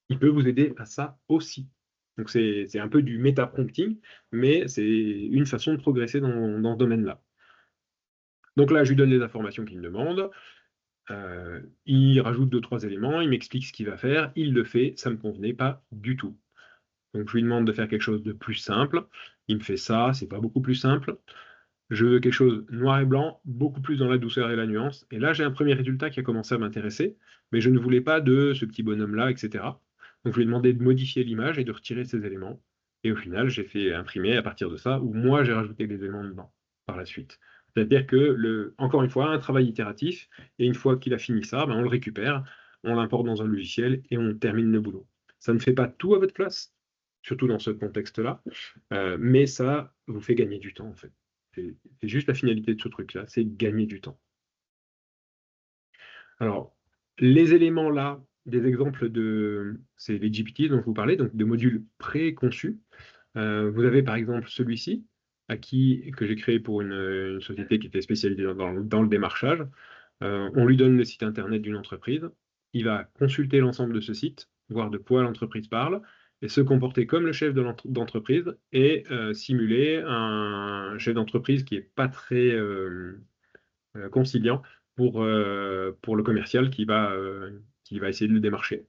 Il peut vous aider à ça aussi. Donc, c'est un peu du méta-prompting, mais c'est une façon de progresser dans ce domaine-là. Donc là, je lui donne les informations qu'il me demande. Il rajoute 2, 3 éléments, il m'explique ce qu'il va faire, il le fait, ça ne me convenait pas du tout. Donc je lui demande de faire quelque chose de plus simple. Il me fait ça, c'est pas beaucoup plus simple. Je veux quelque chose noir et blanc, beaucoup plus dans la douceur et la nuance. Et là, j'ai un premier résultat qui a commencé à m'intéresser, mais je ne voulais pas de ce petit bonhomme-là, etc. Donc je lui ai demandé de modifier l'image et de retirer ces éléments. Et au final, j'ai fait imprimer à partir de ça, où moi j'ai rajouté les éléments dedans par la suite. C'est-à-dire que, encore une fois, un travail itératif, et une fois qu'il a fini ça, ben, on le récupère, on l'importe dans un logiciel et on termine le boulot. Ça ne fait pas tout à votre place, surtout dans ce contexte-là, mais ça vous fait gagner du temps en fait. C'est juste la finalité de ce truc-là, c'est gagner du temps. Alors, les éléments là, des exemples c'est les GPT dont je vous parlais, donc de modules préconçus. Vous avez par exemple celui-ci, que j'ai créé pour une société qui était spécialisée dans le démarchage. On lui donne le site internet d'une entreprise. Il va consulter l'ensemble de ce site, voir de quoi l'entreprise parle, et se comporter comme le chef d'entreprise et simuler un chef d'entreprise qui est pas très conciliant pour le commercial qui va essayer de le démarcher.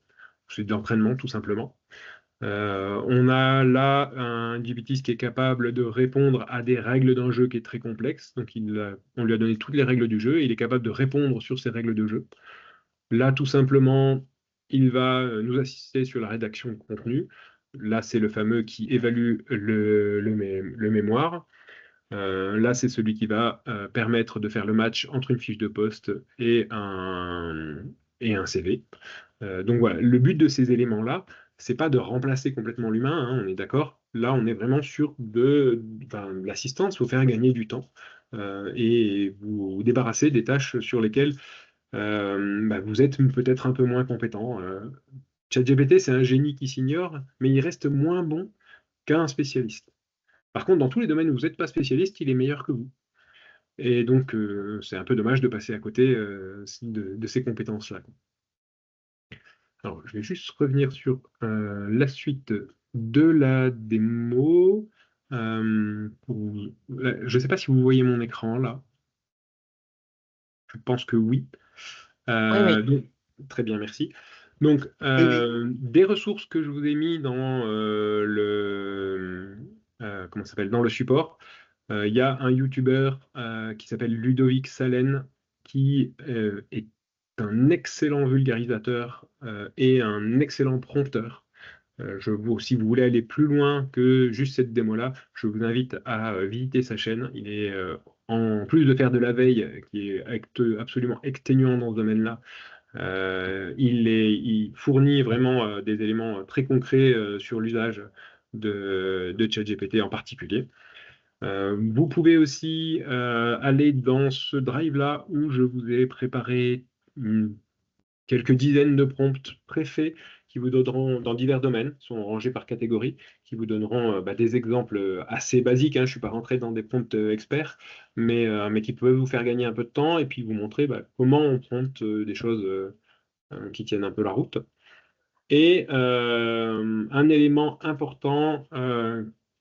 C'est de l'entraînement, tout simplement. On a là un GPT qui est capable de répondre à des règles d'un jeu qui est très complexe. Donc, on lui a donné toutes les règles du jeu et il est capable de répondre sur ces règles de jeu. Là, tout simplement, il va nous assister sur la rédaction de contenu. Là, c'est le fameux qui évalue le mémoire. Là, c'est celui qui va permettre de faire le match entre une fiche de poste et un CV. Donc voilà, le but de ces éléments-là, c'est pas de remplacer complètement l'humain, hein, on est d'accord. Là, on est vraiment sur de l'assistance, vous faire gagner du temps et vous débarrasser des tâches sur lesquelles vous êtes peut-être un peu moins compétent. ChatGPT, c'est un génie qui s'ignore, mais il reste moins bon qu'un spécialiste. Par contre, dans tous les domaines où vous n'êtes pas spécialiste, il est meilleur que vous. Et donc, c'est un peu dommage de passer à côté de ces compétences-là. Alors, je vais juste revenir sur la suite de la démo. Je ne sais pas si vous voyez mon écran là. Je pense que oui. Oui, oui, Très bien, merci. Donc, oui, oui. des ressources que je vous ai mis dans comment ça s'appelle, dans le support. Il y a un YouTuber qui s'appelle Ludovic Salen qui est un excellent vulgarisateur et un excellent prompteur. Si vous voulez aller plus loin que juste cette démo-là, je vous invite à visiter sa chaîne. Il est, en plus de faire de la veille, qui est absolument exténuant dans ce domaine-là, il fournit vraiment des éléments très concrets sur l'usage de ChatGPT en particulier. Vous pouvez aussi aller dans ce drive-là où je vous ai préparé quelques dizaines de prompts préfaits qui vous donneront, dans divers domaines, sont rangés par catégorie, qui vous donneront des exemples assez basiques, hein, je ne suis pas rentré dans des prompts experts, mais qui peuvent vous faire gagner un peu de temps et puis vous montrer comment on prompte des choses qui tiennent un peu la route. Et un élément important,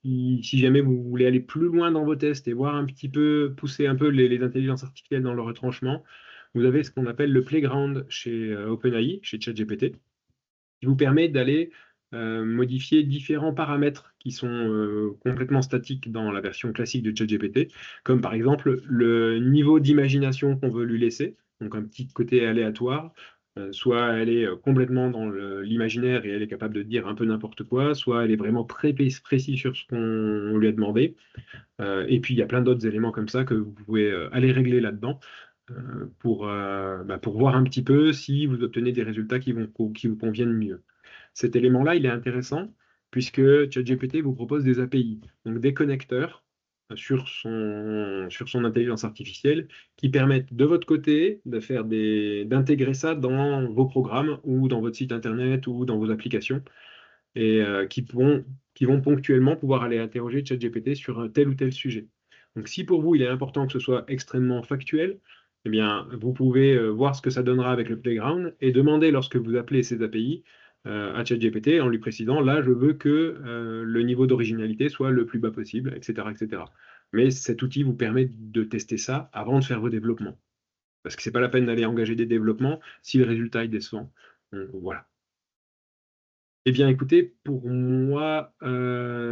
si jamais vous voulez aller plus loin dans vos tests et voir un petit peu, pousser un peu les intelligences artificielles dans leur retranchement, vous avez ce qu'on appelle le playground chez OpenAI, chez ChatGPT, qui vous permet d'aller modifier différents paramètres qui sont complètement statiques dans la version classique de ChatGPT, comme par exemple le niveau d'imagination qu'on veut lui laisser, donc un petit côté aléatoire. Soit elle est complètement dans l'imaginaire et elle est capable de dire un peu n'importe quoi, soit elle est vraiment très précis sur ce qu'on lui a demandé. Et puis il y a plein d'autres éléments comme ça que vous pouvez aller régler là-dedans pour voir un petit peu si vous obtenez des résultats qui vous conviennent mieux. Cet élément-là, il est intéressant puisque ChatGPT vous propose des API, donc des connecteurs sur son intelligence artificielle qui permettent de votre côté d'intégrer ça dans vos programmes ou dans votre site internet ou dans vos applications et qui vont ponctuellement pouvoir aller interroger ChatGPT sur un tel ou tel sujet. Donc si pour vous il est important que ce soit extrêmement factuel, eh bien vous pouvez voir ce que ça donnera avec le Playground et demander lorsque vous appelez ces API à ChatGPT en lui précisant là je veux que le niveau d'originalité soit le plus bas possible, etc., etc. Mais cet outil vous permet de tester ça avant de faire vos développements. Parce que c'est pas la peine d'aller engager des développements si le résultat est décevant. Voilà. Eh bien, écoutez, pour moi,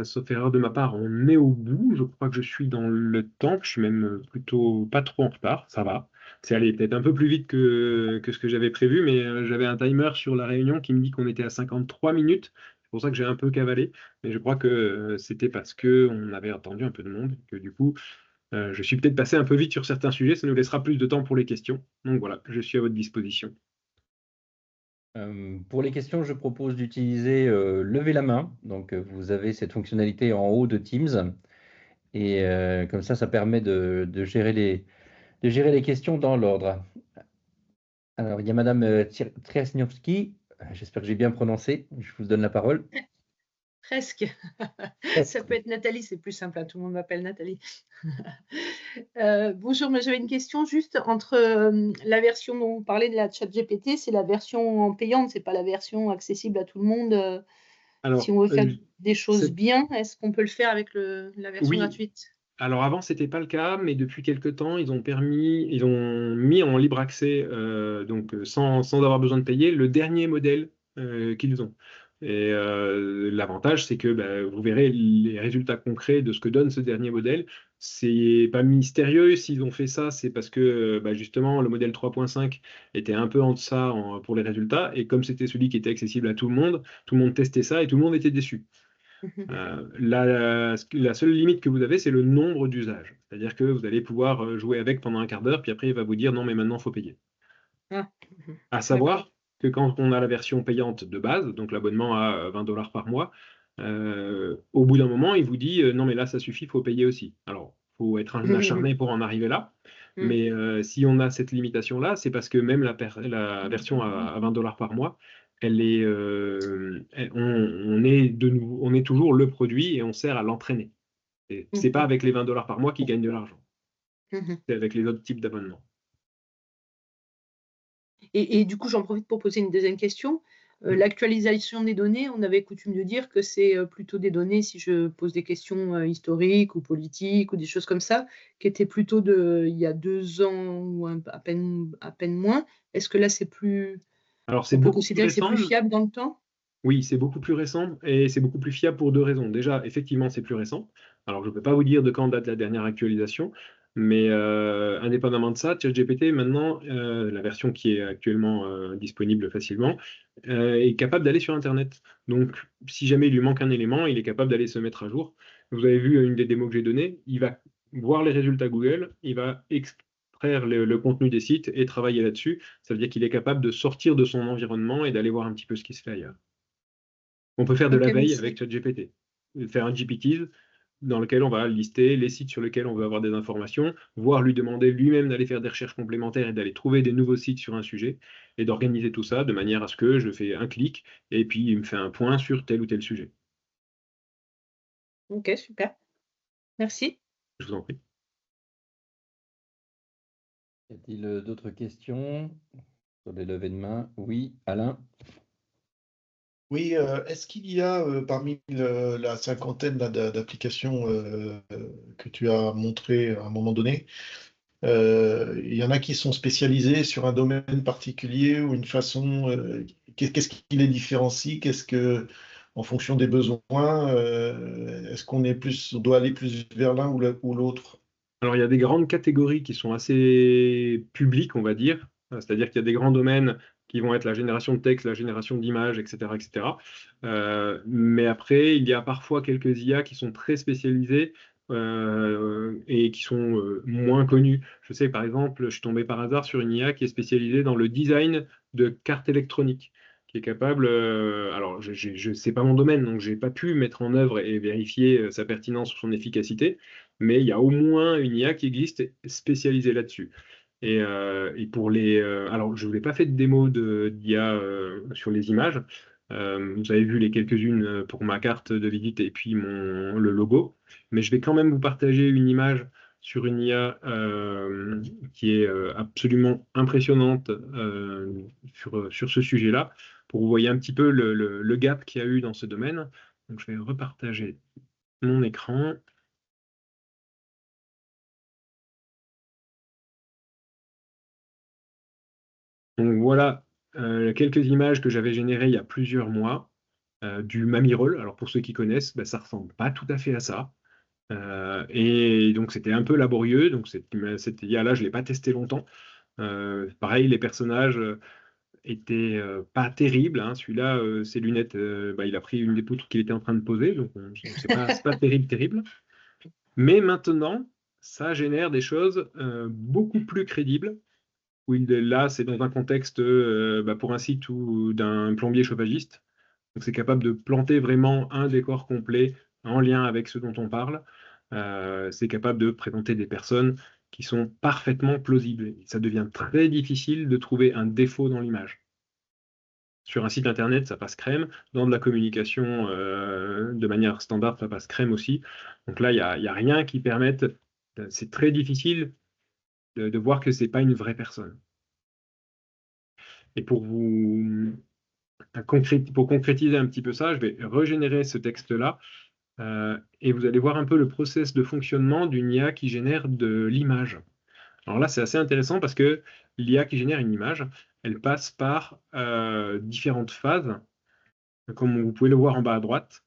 sauf erreur de ma part, on est au bout. Je crois que je suis dans le temps. Je suis même plutôt pas trop en retard. Ça va. C'est allé peut-être un peu plus vite que ce que j'avais prévu, mais j'avais un timer sur la réunion qui me dit qu'on était à 53 minutes. C'est pour ça que j'ai un peu cavalé. Mais je crois que c'était parce qu'on avait attendu un peu de monde. Que du coup, je suis peut-être passé un peu vite sur certains sujets. Ça nous laissera plus de temps pour les questions. Donc voilà, je suis à votre disposition. Pour les questions, je propose d'utiliser lever la main. Donc, vous avez cette fonctionnalité en haut de Teams. Et comme ça permet de gérer les questions dans l'ordre. Alors, il y a Madame Trzniowski. J'espère que j'ai bien prononcé. Je vous donne la parole. Presque. Ça peut être Nathalie, c'est plus simple, hein, tout le monde m'appelle Nathalie. Bonjour, moi j'avais une question juste entre la version dont vous parlez de la ChatGPT, c'est la version payante, c'est pas la version accessible à tout le monde. Si Alors, on veut faire des choses bien, est-ce qu'on peut le faire avec la version oui. gratuite? Alors avant, c'était pas le cas, mais depuis quelque temps, ils ont mis en libre accès, donc sans avoir besoin de payer, le dernier modèle qu'ils ont. Et l'avantage, c'est que vous verrez les résultats concrets de ce que donne ce dernier modèle. C'est pas mystérieux s'ils ont fait ça, c'est parce que justement le modèle 3.5 était un peu en deçà pour les résultats, et comme c'était celui qui était accessible à tout le monde testait ça et tout le monde était déçu. La seule limite que vous avez, c'est le nombre d'usages. C'est-à-dire que vous allez pouvoir jouer avec pendant un quart d'heure, puis après, il va vous dire non, mais maintenant, il faut payer. Ah, À savoir que quand on a la version payante de base, donc l'abonnement à 20 $ par mois, au bout d'un moment, il vous dit non, mais là, ça suffit, il faut payer aussi. Alors, il faut être un acharné pour en arriver là. Mais si on a cette limitation-là, c'est parce que même la version à 20 $ par mois, on est toujours le produit et on sert à l'entraîner. C'est pas avec les 20 $ par mois qu'ils gagnent de l'argent. C'est avec les autres types d'abonnements. Et du coup, j'en profite pour poser une deuxième question. L'actualisation des données, on avait coutume de dire que c'est plutôt des données, si je pose des questions historiques ou politiques ou des choses comme ça, qui étaient plutôt il y a 2 ans ou à peine moins. Est-ce que là, c'est plus. Alors, c'est On peut beaucoup plus considérer que c'est plus récent. fiable dans le temps? Oui, c'est beaucoup plus récent et c'est beaucoup plus fiable pour deux raisons. Déjà, effectivement, c'est plus récent. Alors, je ne peux pas vous dire de quand date la dernière actualisation, mais indépendamment de ça, ChatGPT, maintenant, la version qui est actuellement disponible facilement, est capable d'aller sur Internet. Donc, si jamais il lui manque un élément, il est capable d'aller se mettre à jour. Vous avez vu une des démos que j'ai données, il va voir les résultats Google, il va extraire le contenu des sites et travailler là-dessus. Ça veut dire qu'il est capable de sortir de son environnement et d'aller voir un petit peu ce qui se fait ailleurs. On peut faire de la Ok, veille avec ChatGPT, faire un GPT, dans lequel on va lister les sites sur lesquels on veut avoir des informations, voire lui demander lui-même d'aller faire des recherches complémentaires et d'aller trouver des nouveaux sites sur un sujet, et d'organiser tout ça de manière à ce que je fais un clic, et puis il me fait un point sur tel ou tel sujet. Ok, super. Merci. Je vous en prie. Y a-t-il d'autres questions sur les levées de main? Oui, Alain. Oui, est-ce qu'il y a parmi la cinquantaine là, d'applications que tu as montrées à un moment donné, il y en a qui sont spécialisées sur un domaine particulier ou une façon, qu'est-ce qui les différencie? En fonction des besoins, est-ce on doit aller plus vers l'un ou l'autre? Alors, il y a des grandes catégories qui sont assez publiques, on va dire. C'est-à-dire qu'il y a des grands domaines qui vont être la génération de texte, la génération d'images, etc., etc. Mais après, il y a parfois quelques IA qui sont très spécialisées et qui sont moins connues. Je sais, par exemple, je suis tombé par hasard sur une IA qui est spécialisée dans le design de cartes électroniques, qui est capable, alors c'est pas mon domaine, donc j'ai pas pu mettre en œuvre et vérifier sa pertinence ou son efficacité, mais il y a au moins une IA qui existe spécialisée là-dessus. Et pour les, alors je ne vous ai pas fait de démo d'IA sur les images. Vous avez vu les quelques-unes pour ma carte de visite et puis le logo, mais je vais quand même vous partager une image sur une IA qui est absolument impressionnante sur ce sujet-là, pour que vous voyez un petit peu le gap qu'il y a eu dans ce domaine. Donc je vais repartager mon écran. Donc voilà quelques images que j'avais générées il y a plusieurs mois du Mamie-Roll. Alors pour ceux qui connaissent, bah, ça ressemble pas tout à fait à ça. Et donc c'était un peu laborieux. Donc cette IA-là, je l'ai pas testé longtemps. Pareil, les personnages étaient pas terribles, hein. Celui-là, ses lunettes, bah, il a pris une des poutres qu'il était en train de poser. Donc c'est pas terrible, terrible. Mais maintenant, ça génère des choses beaucoup plus crédibles. Oui, là, c'est dans un contexte bah, pour un site ou d'un plombier chauffagiste. Donc, c'est capable de planter vraiment un décor complet en lien avec ce dont on parle. C'est capable de présenter des personnes qui sont parfaitement plausibles. Ça devient très difficile de trouver un défaut dans l'image. Sur un site internet, ça passe crème. Dans de la communication de manière standard, ça passe crème aussi. Donc là, il n'y a rien qui permette. C'est très difficile de voir que c'est pas une vraie personne. Et pour concrétiser un petit peu ça, je vais régénérer ce texte-là et vous allez voir un peu le process de fonctionnement d'une IA qui génère de l'image. Alors là, c'est assez intéressant parce que l'IA qui génère une image, elle passe par différentes phases. Comme vous pouvez le voir en bas à droite,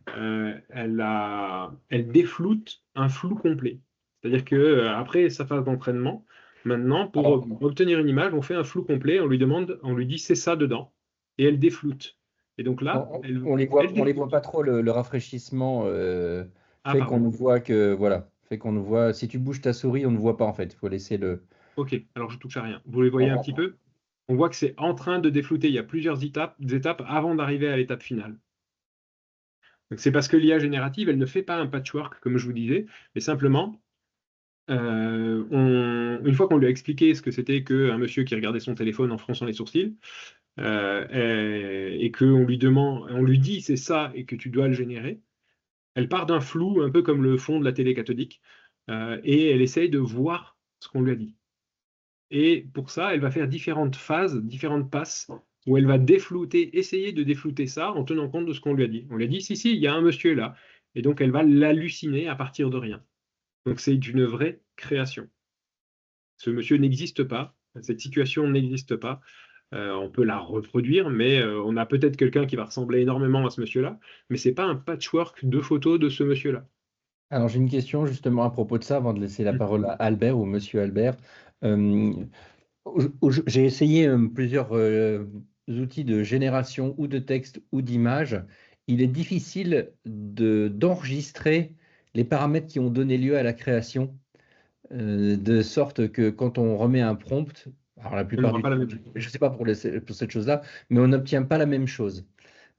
elle défloute un flou complet. C'est-à-dire que après sa phase d'entraînement, maintenant, pour obtenir une image, on fait un flou complet, on lui dit c'est ça dedans, et elle défloute. Et donc là, on les voit pas trop, le rafraîchissement fait qu'on nous voit que voilà, fait qu'on nous voit. Si tu bouges ta souris, on ne voit pas en fait. Il faut laisser le. Ok, alors je touche à rien. Vous les voyez un petit peu? On voit que c'est en train de déflouter. Il y a plusieurs étapes avant d'arriver à l'étape finale. C'est parce que l'IA générative, elle ne fait pas un patchwork, comme je vous disais, mais simplement, une fois qu'on lui a expliqué ce que c'était qu'un monsieur qui regardait son téléphone en fronçant les sourcils, et qu'on on lui dit c'est ça et que tu dois le générer, elle part d'un flou, un peu comme le fond de la télé cathodique, et elle essaye de voir ce qu'on lui a dit. Et pour ça, elle va faire différentes phases, différentes passes, où elle va essayer de déflouter ça en tenant compte de ce qu'on lui a dit. On lui a dit, si, il y a un monsieur là. Et donc, elle va l'halluciner à partir de rien. Donc, c'est une vraie création. Ce monsieur n'existe pas, cette situation n'existe pas. On peut la reproduire, mais on a peut-être quelqu'un qui va ressembler énormément à ce monsieur-là, mais ce n'est pas un patchwork de photos de ce monsieur-là. Alors, j'ai une question justement à propos de ça, avant de laisser la parole à Albert ou Monsieur Albert. J'ai essayé plusieurs outils de génération ou de texte ou d'image. Il est difficile d'enregistrer les paramètres qui ont donné lieu à la création, de sorte que quand on remet un prompt, alors la plupart du temps, je ne sais pas pour cette chose-là, mais on n'obtient pas la même chose.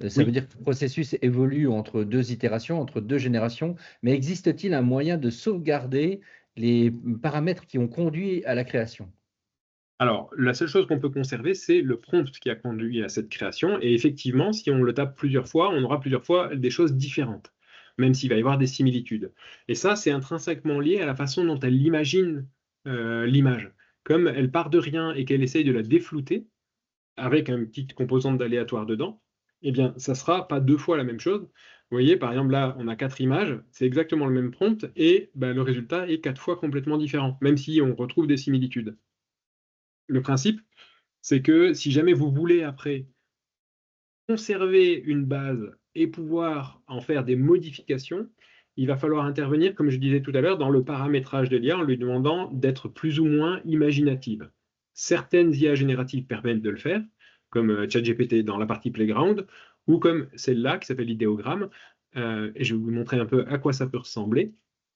Ça veut Oui. dire que le processus évolue entre 2 itérations, entre 2 générations, mais existe-t-il un moyen de sauvegarder les paramètres qui ont conduit à la création? Alors, la seule chose qu'on peut conserver, c'est le prompt qui a conduit à cette création. Et effectivement, si on le tape plusieurs fois, on aura plusieurs fois des choses différentes, même s'il va y avoir des similitudes. Et ça, c'est intrinsèquement lié à la façon dont elle imagine l'image. Comme elle part de rien et qu'elle essaye de la déflouter, avec une petite composante d'aléatoire dedans, eh bien, ça ne sera pas 2 fois la même chose. Vous voyez, par exemple, là, on a 4 images, c'est exactement le même prompt, et ben, le résultat est 4 fois complètement différent, même si on retrouve des similitudes. Le principe, c'est que si jamais vous voulez après conserver une base et pouvoir en faire des modifications, il va falloir intervenir, comme je disais tout à l'heure, dans le paramétrage de l'IA en lui demandant d'être plus ou moins imaginative. Certaines IA génératives permettent de le faire, comme ChatGPT dans la partie Playground, ou comme celle-là qui s'appelle Idéogramme. Et je vais vous montrer un peu à quoi ça peut ressembler.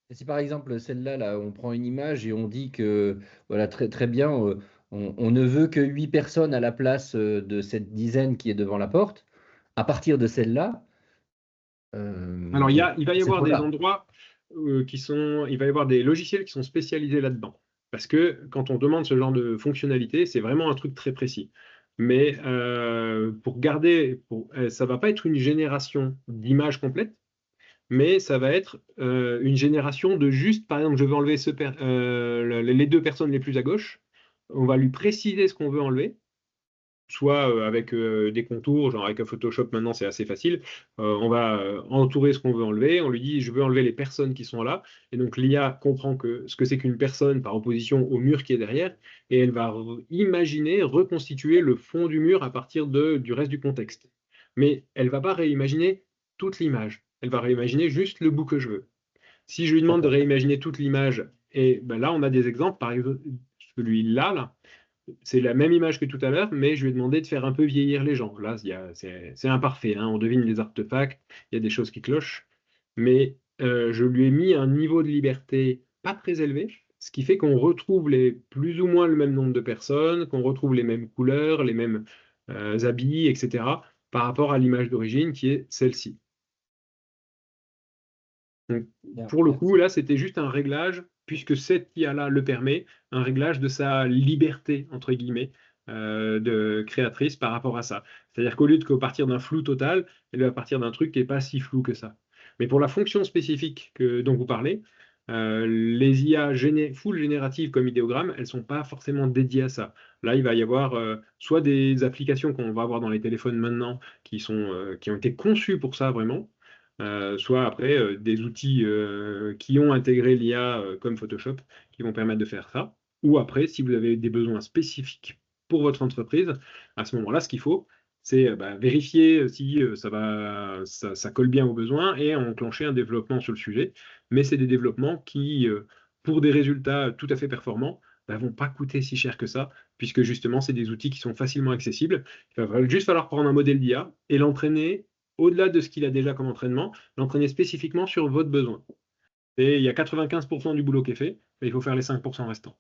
Et si par exemple celle-là, là, on prend une image et on dit que voilà, très, très bien, on ne veut que 8 personnes à la place de cette dizaine qui est devant la porte, à partir de celle-là, Alors, on il va y cette avoir des fois-là. endroits il va y avoir des logiciels qui sont spécialisés là-dedans. Parce que quand on demande ce genre de fonctionnalité, c'est vraiment un truc très précis. Mais pour garder, ça va pas être une génération d'images complètes, mais ça va être une génération de juste, par exemple, je veux enlever les 2 personnes les plus à gauche. On va lui préciser ce qu'on veut enlever soit avec des contours, genre avec un Photoshop maintenant c'est assez facile. On va entourer ce qu'on veut enlever, on lui dit je veux enlever les personnes qui sont là, et donc l'IA comprend ce que c'est qu'une personne par opposition au mur qui est derrière, et elle va imaginer, reconstituer le fond du mur à partir du reste du contexte. Mais elle ne va pas réimaginer toute l'image, elle va réimaginer juste le bout que je veux. Si je lui demande de D'accord. réimaginer toute l'image, et ben là on a des exemples, par exemple celui-là, c'est la même image que tout à l'heure, mais je lui ai demandé de faire un peu vieillir les gens. Là, c'est imparfait, hein, on devine les artefacts, il y a des choses qui clochent, mais je lui ai mis un niveau de liberté pas très élevé, ce qui fait qu'on retrouve plus ou moins le même nombre de personnes, qu'on retrouve les mêmes couleurs, les mêmes habits, etc., par rapport à l'image d'origine qui est celle-ci. Donc, Bien, pour le coup, merci. là, c'était juste un réglage, puisque cette IA-là le permet, un réglage de sa liberté, entre guillemets, de créatrice par rapport à ça. C'est-à-dire qu'au lieu de partir d'un flou total, elle va partir d'un truc qui n'est pas si flou que ça. Mais pour la fonction spécifique dont vous parlez, les IA full génératives comme idéogramme, elles ne sont pas forcément dédiées à ça. Là, il va y avoir soit des applications qu'on va avoir dans les téléphones maintenant qui ont été conçues pour ça vraiment, soit après des outils qui ont intégré l'IA comme Photoshop qui vont permettre de faire ça. Ou après, si vous avez des besoins spécifiques pour votre entreprise, à ce moment-là, ce qu'il faut, c'est vérifier si ça colle bien aux besoins et enclencher un développement sur le sujet. Mais c'est des développements qui, pour des résultats tout à fait performants, ne vont pas coûter si cher que ça, puisque justement, c'est des outils qui sont facilement accessibles. Il va juste falloir prendre un modèle d'IA et l'entraîner au-delà de ce qu'il a déjà comme entraînement, l'entraîner spécifiquement sur votre besoin. Et il y a 95% du boulot qui est fait, mais il faut faire les 5% restants.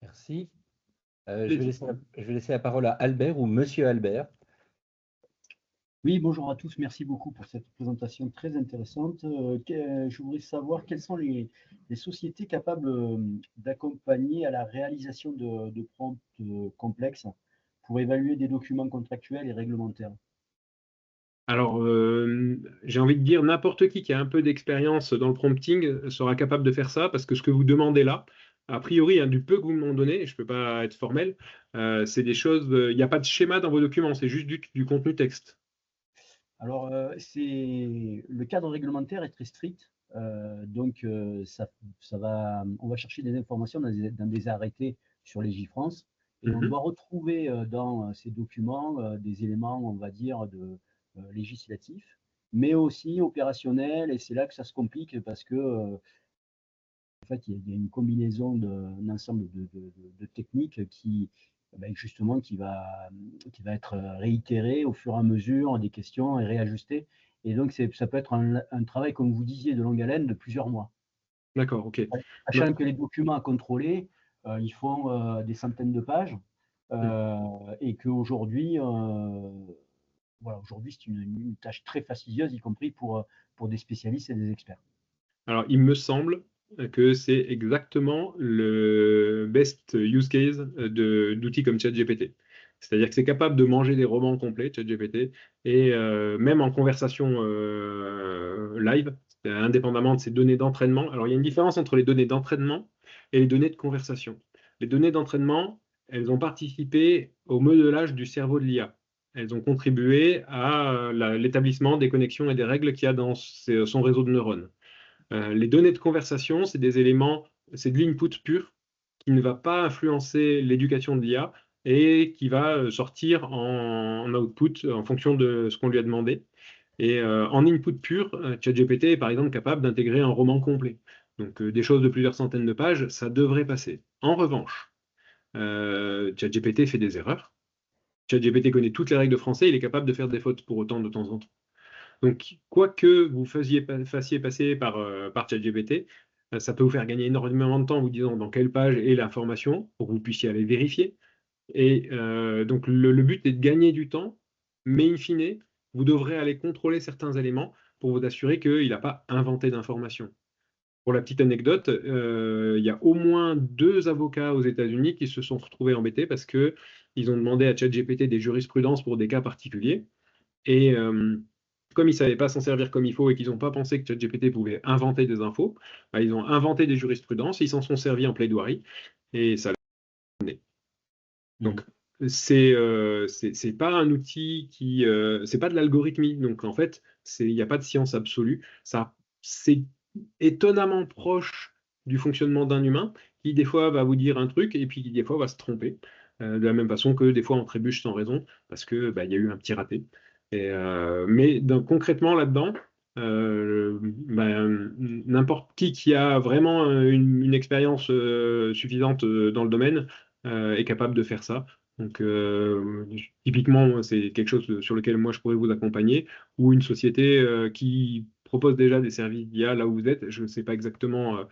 Merci. Allez-y. Je vais laisser la parole à Albert ou Monsieur Albert. Oui, bonjour à tous, merci beaucoup pour cette présentation très intéressante. Je voudrais savoir quelles sont les sociétés capables d'accompagner à la réalisation de prompts complexes pour évaluer des documents contractuels et réglementaires. Alors, j'ai envie de dire, n'importe qui a un peu d'expérience dans le prompting sera capable de faire ça, parce que ce que vous demandez là, a priori, hein, du peu que vous m'en donnez, je ne peux pas être formel, c'est des choses, il n'y a pas de schéma dans vos documents, c'est juste du contenu texte. Alors, le cadre réglementaire est très strict, donc on va chercher des informations dans des arrêtés sur les J-France, et on Mhm. doit retrouver dans ces documents des éléments, on va dire, législatifs, mais aussi opérationnels, et c'est là que ça se complique parce que en fait, il y a une combinaison d'un ensemble de techniques justement, qui va être réitérée au fur et à mesure des questions et réajustée. Et donc, ça peut être un travail, comme vous disiez, de longue haleine de plusieurs mois. D'accord, ok. Sachant que les documents à contrôler, ils font des centaines de pages, et qu'aujourd'hui, voilà, aujourd'hui, c'est une tâche très fastidieuse, y compris pour des spécialistes et des experts. Alors, il me semble que c'est exactement le best use case d'outils comme ChatGPT. C'est-à-dire que c'est capable de manger des romans complets, ChatGPT, et même en conversation live, indépendamment de ses données d'entraînement. Alors, il y a une différence entre les données d'entraînement et les données de conversation. Les données d'entraînement, elles ont participé au modelage du cerveau de l'IA. Elles ont contribué à l'établissement des connexions et des règles qu'il y a dans son réseau de neurones. Les données de conversation, c'est des éléments, c'est de l'input pur qui ne va pas influencer l'éducation de l'IA et qui va sortir en output en fonction de ce qu'on lui a demandé. Et en input pur, ChatGPT est par exemple capable d'intégrer un roman complet. Donc des choses de plusieurs centaines de pages, ça devrait passer. En revanche, ChatGPT fait des erreurs. ChatGPT connaît toutes les règles de français, il est capable de faire des fautes pour autant de temps en temps. Donc, quoi que vous fassiez passer par ChatGPT, ça peut vous faire gagner énormément de temps en vous disant dans quelle page est l'information pour que vous puissiez aller vérifier. Et donc, le but est de gagner du temps, mais in fine, vous devrez aller contrôler certains éléments pour vous assurer qu'il n'a pas inventé d'informations. Pour la petite anecdote, il y a au moins 2 avocats aux États-Unis qui se sont retrouvés embêtés parce qu'ils ont demandé à ChatGPT des jurisprudences pour des cas particuliers. Et comme ils ne savaient pas s'en servir comme il faut et qu'ils n'ont pas pensé que ChatGPT pouvait inventer des infos, bah, ils ont inventé des jurisprudences, ils s'en sont servis en plaidoirie et ça l'a donné. Donc, c'est pas un outil qui. C'est pas de l'algorithmie. Donc, en fait, il n'y a pas de science absolue. C'est étonnamment proche du fonctionnement d'un humain qui, des fois, va vous dire un truc et puis qui, des fois, va se tromper. De la même façon que, des fois, on trébuche sans raison parce qu'il y a eu un petit raté. Mais concrètement, là-dedans, n'importe qui a vraiment une expérience suffisante dans le domaine est capable de faire ça. Donc, typiquement, c'est quelque chose sur lequel moi je pourrais vous accompagner, ou une société qui propose déjà des services d'IA là où vous êtes. Je ne sais pas exactement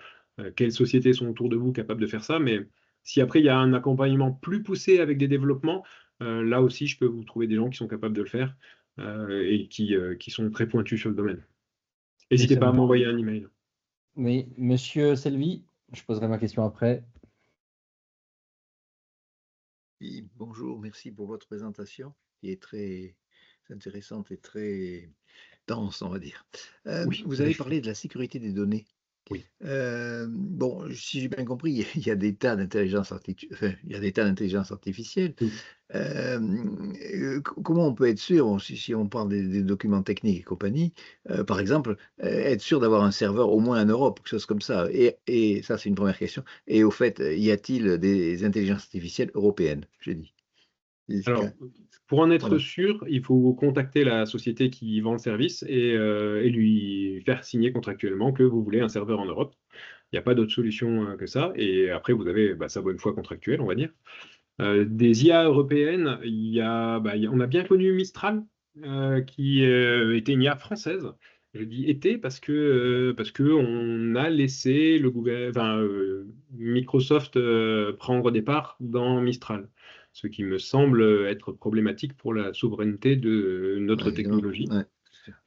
quelles sociétés sont autour de vous capables de faire ça, mais si après il y a un accompagnement plus poussé avec des développements, là aussi je peux vous trouver des gens qui sont capables de le faire et qui sont très pointus sur le domaine. N'hésitez pas à m'envoyer un email. Oui, Monsieur Selvi, je poserai ma question après. Oui, bonjour, merci pour votre présentation qui est très intéressante et très dense, on va dire. Oui. Vous avez parlé de la sécurité des données. Oui. Bon, si j'ai bien compris, il y a des tas d'intelligence artificielle. Oui. Comment on peut être sûr, si on parle des documents techniques et compagnie, par exemple, être sûr d'avoir un serveur au moins en Europe, quelque chose comme ça. Et ça, c'est une première question. Et au fait, y a-t-il des intelligences artificielles européennes, j'ai dit? Alors, pour en être Voilà. sûr, il faut contacter la société qui vend le service et lui faire signer contractuellement que vous voulez un serveur en Europe. Il n'y a pas d'autre solution que ça. Et après, vous avez sa bonne foi contractuelle, on va dire. Des IA européennes, on a bien connu Mistral, qui était une IA française. Je dis était parce que on a laissé Microsoft prendre des parts dans Mistral, ce qui me semble être problématique pour la souveraineté de notre technologie. Ouais.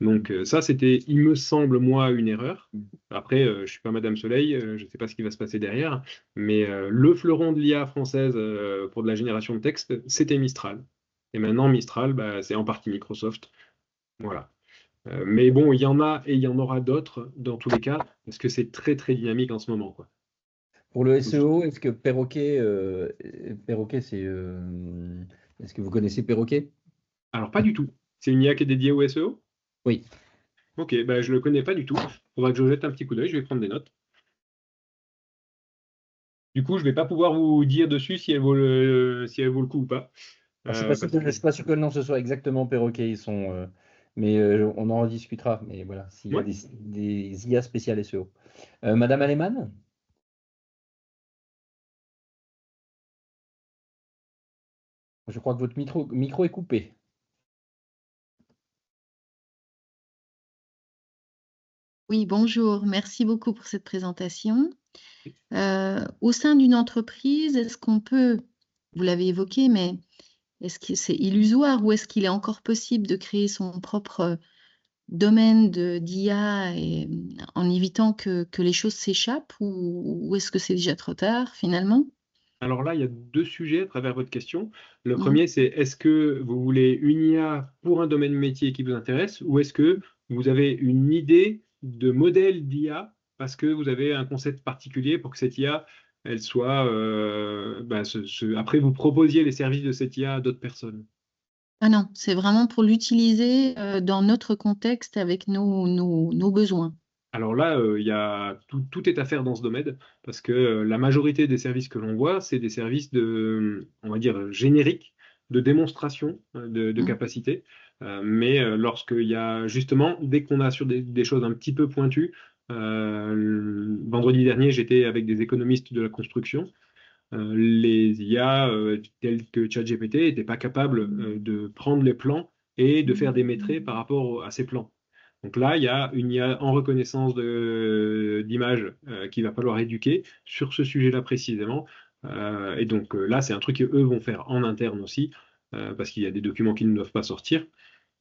Donc ça, c'était, il me semble, moi, une erreur. Après, je ne suis pas Madame Soleil, je ne sais pas ce qui va se passer derrière, mais le fleuron de l'IA française pour de la génération de texte, c'était Mistral. Et maintenant, Mistral, c'est en partie Microsoft. Voilà. Mais bon, il y en a et il y en aura d'autres dans tous les cas, parce que c'est très, très dynamique en ce moment, quoi. Pour le SEO, est-ce que Perroquet, c'est... est-ce que vous connaissez Perroquet? Alors, pas du tout. C'est une IA qui est dédiée au SEO? Oui. Ok, je ne le connais pas du tout. Il faudra que je jette un petit coup d'œil, je vais prendre des notes. Du coup, je ne vais pas pouvoir vous dire dessus si elle vaut le coup ou pas. Je ne suis pas sûr que le nom ce soit exactement Perroquet. Mais on en rediscutera. Mais voilà, s'il y a des IA spéciales SEO. Madame Aleman? Je crois que votre micro est coupé. Oui, bonjour. Merci beaucoup pour cette présentation. Au sein d'une entreprise, est-ce qu'on peut, vous l'avez évoqué, mais est-ce que c'est illusoire ou est-ce qu'il est encore possible de créer son propre domaine d'IA en évitant que les choses s'échappent ou est-ce que c'est déjà trop tard finalement? Alors là, il y a deux sujets à travers votre question. Le Mm. premier, c'est est-ce que vous voulez une IA pour un domaine métier qui vous intéresse ou est-ce que vous avez une idée de modèle d'IA parce que vous avez un concept particulier pour que cette IA, elle soit, après, vous proposiez les services de cette IA à d'autres personnes. Ah non, c'est vraiment pour l'utiliser dans notre contexte avec nos besoins. Alors là, il y a tout est à faire dans ce domaine parce que la majorité des services que l'on voit, c'est des services on va dire, génériques, de démonstration de Mm. capacité. Mais lorsqu'il y a justement, dès qu'on a sur des choses un petit peu pointues, vendredi dernier, j'étais avec des économistes de la construction. Les IA tels que ChatGPT n'étaient pas capables de prendre les plans et de faire des métrés par rapport à ces plans. Donc là, il y a une IA en reconnaissance d'image qu'il va falloir éduquer sur ce sujet-là précisément. Et donc là, c'est un truc qu'eux vont faire en interne aussi, parce qu'il y a des documents qui ne doivent pas sortir.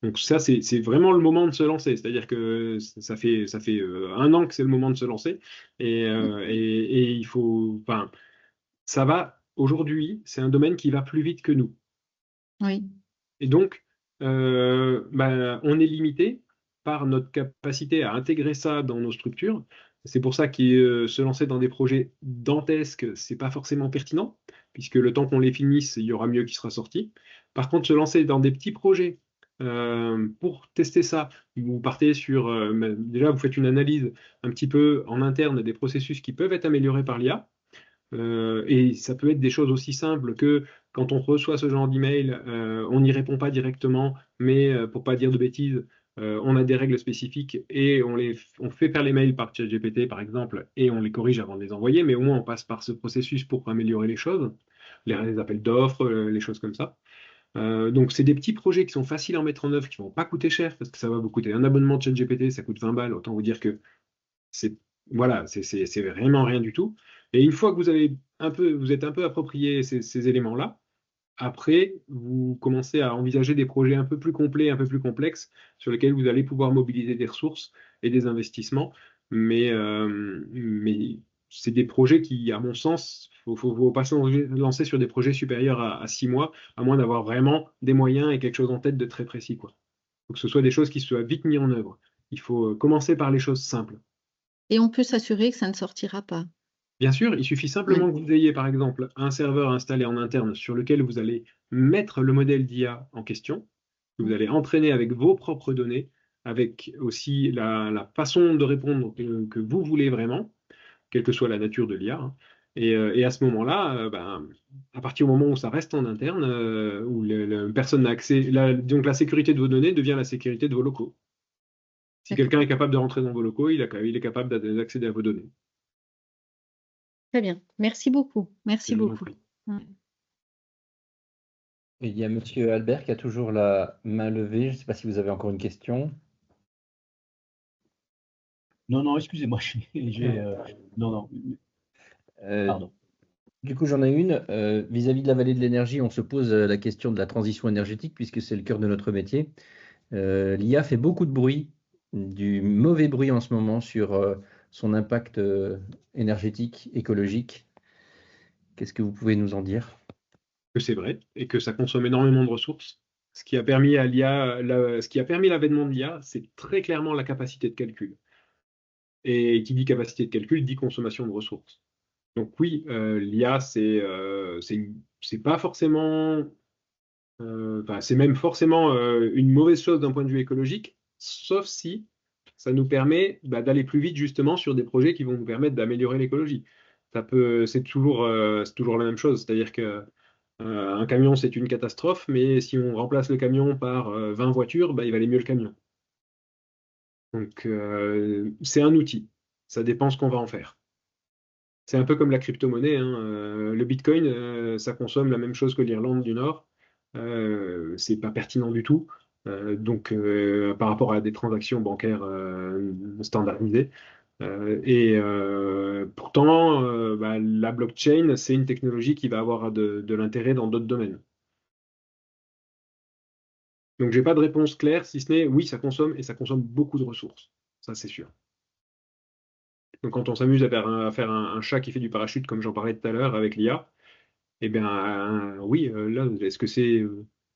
Donc ça, c'est vraiment le moment de se lancer. C'est-à-dire que ça fait 1 an que c'est le moment de se lancer. Et il faut, enfin, ça va, aujourd'hui, c'est un domaine qui va plus vite que nous. Oui. Et donc, on est limité par notre capacité à intégrer ça dans nos structures. C'est pour ça que se lancer dans des projets dantesques, c'est pas forcément pertinent, puisque le temps qu'on les finisse, il y aura mieux qui sera sorti. Par contre, se lancer dans des petits projets pour tester ça, vous partez sur, déjà, vous faites une analyse un petit peu en interne des processus qui peuvent être améliorés par l'IA. Et ça peut être des choses aussi simples que quand on reçoit ce genre d'email, on n'y répond pas directement, mais pour pas dire de bêtises, on a des règles spécifiques et on fait faire les mails par ChatGPT par exemple et on les corrige avant de les envoyer, mais au moins on passe par ce processus pour améliorer les choses, les appels d'offres, les choses comme ça. Donc c'est des petits projets qui sont faciles à mettre en œuvre, qui vont pas coûter cher parce que ça va vous coûter un abonnement de ChatGPT, ça coûte 20 balles, autant vous dire que c'est voilà, c'est vraiment rien du tout. Et une fois que vous êtes un peu approprié ces éléments-là, après, vous commencez à envisager des projets un peu plus complets, un peu plus complexes, sur lesquels vous allez pouvoir mobiliser des ressources et des investissements. Mais c'est des projets qui, à mon sens, faut pas se lancer sur des projets supérieurs à 6 mois, à moins d'avoir vraiment des moyens et quelque chose en tête de très précis, quoi. Faut que ce soit des choses qui soient vite mises en œuvre. Il faut commencer par les choses simples. Et on peut s'assurer que ça ne sortira pas. Bien sûr, il suffit simplement que vous ayez, par exemple, un serveur installé en interne sur lequel vous allez mettre le modèle d'IA en question, que vous allez entraîner avec vos propres données, avec aussi la façon de répondre que vous voulez vraiment, quelle que soit la nature de l'IA, hein. Et à ce moment-là, à partir du moment où ça reste en interne, où personne n'a accès, donc la sécurité de vos données devient la sécurité de vos locaux. Si D'accord. quelqu'un est capable de rentrer dans vos locaux, il est capable d'accéder à vos données. Très bien. Merci beaucoup. Merci Je vous en beaucoup. prie. Mm. Et il y a Monsieur Albert qui a toujours la main levée. Je ne sais pas si vous avez encore une question. Non, non, excusez-moi. Non, non, Euh, pardon. Du coup, j'en ai une. Vis-à-vis de la vallée de l'énergie, on se pose la question de la transition énergétique puisque c'est le cœur de notre métier. L'IA fait beaucoup de bruit, du mauvais bruit en ce moment sur son impact énergétique, écologique. Qu'est-ce que vous pouvez nous en dire? Que c'est vrai et que ça consomme énormément de ressources. Ce qui a permis à l'IA, ce qui a permis l'avènement de l'IA, c'est très clairement la capacité de calcul. Et qui dit capacité de calcul dit consommation de ressources. Donc oui, l'IA, c'est pas forcément, c'est même forcément une mauvaise chose d'un point de vue écologique, sauf si ça nous permet d'aller plus vite justement sur des projets qui vont nous permettre d'améliorer l'écologie. C'est toujours la même chose, c'est-à-dire que un camion, c'est une catastrophe, mais si on remplace le camion par 20 voitures, il valait mieux le camion. Donc, c'est un outil. Ça dépend ce qu'on va en faire. C'est un peu comme la crypto-monnaie, hein. Le Bitcoin, ça consomme la même chose que l'Irlande du Nord. C'est pas pertinent du tout. Donc, par rapport à des transactions bancaires standardisées. Pourtant, la blockchain, c'est une technologie qui va avoir de l'intérêt dans d'autres domaines. Donc, j'ai pas de réponse claire, si ce n'est oui, ça consomme et ça consomme beaucoup de ressources. Ça, c'est sûr. Donc, quand on s'amuse à faire un chat qui fait du parachute, comme j'en parlais tout à l'heure avec l'IA, eh bien, oui, là, est-ce que c'est.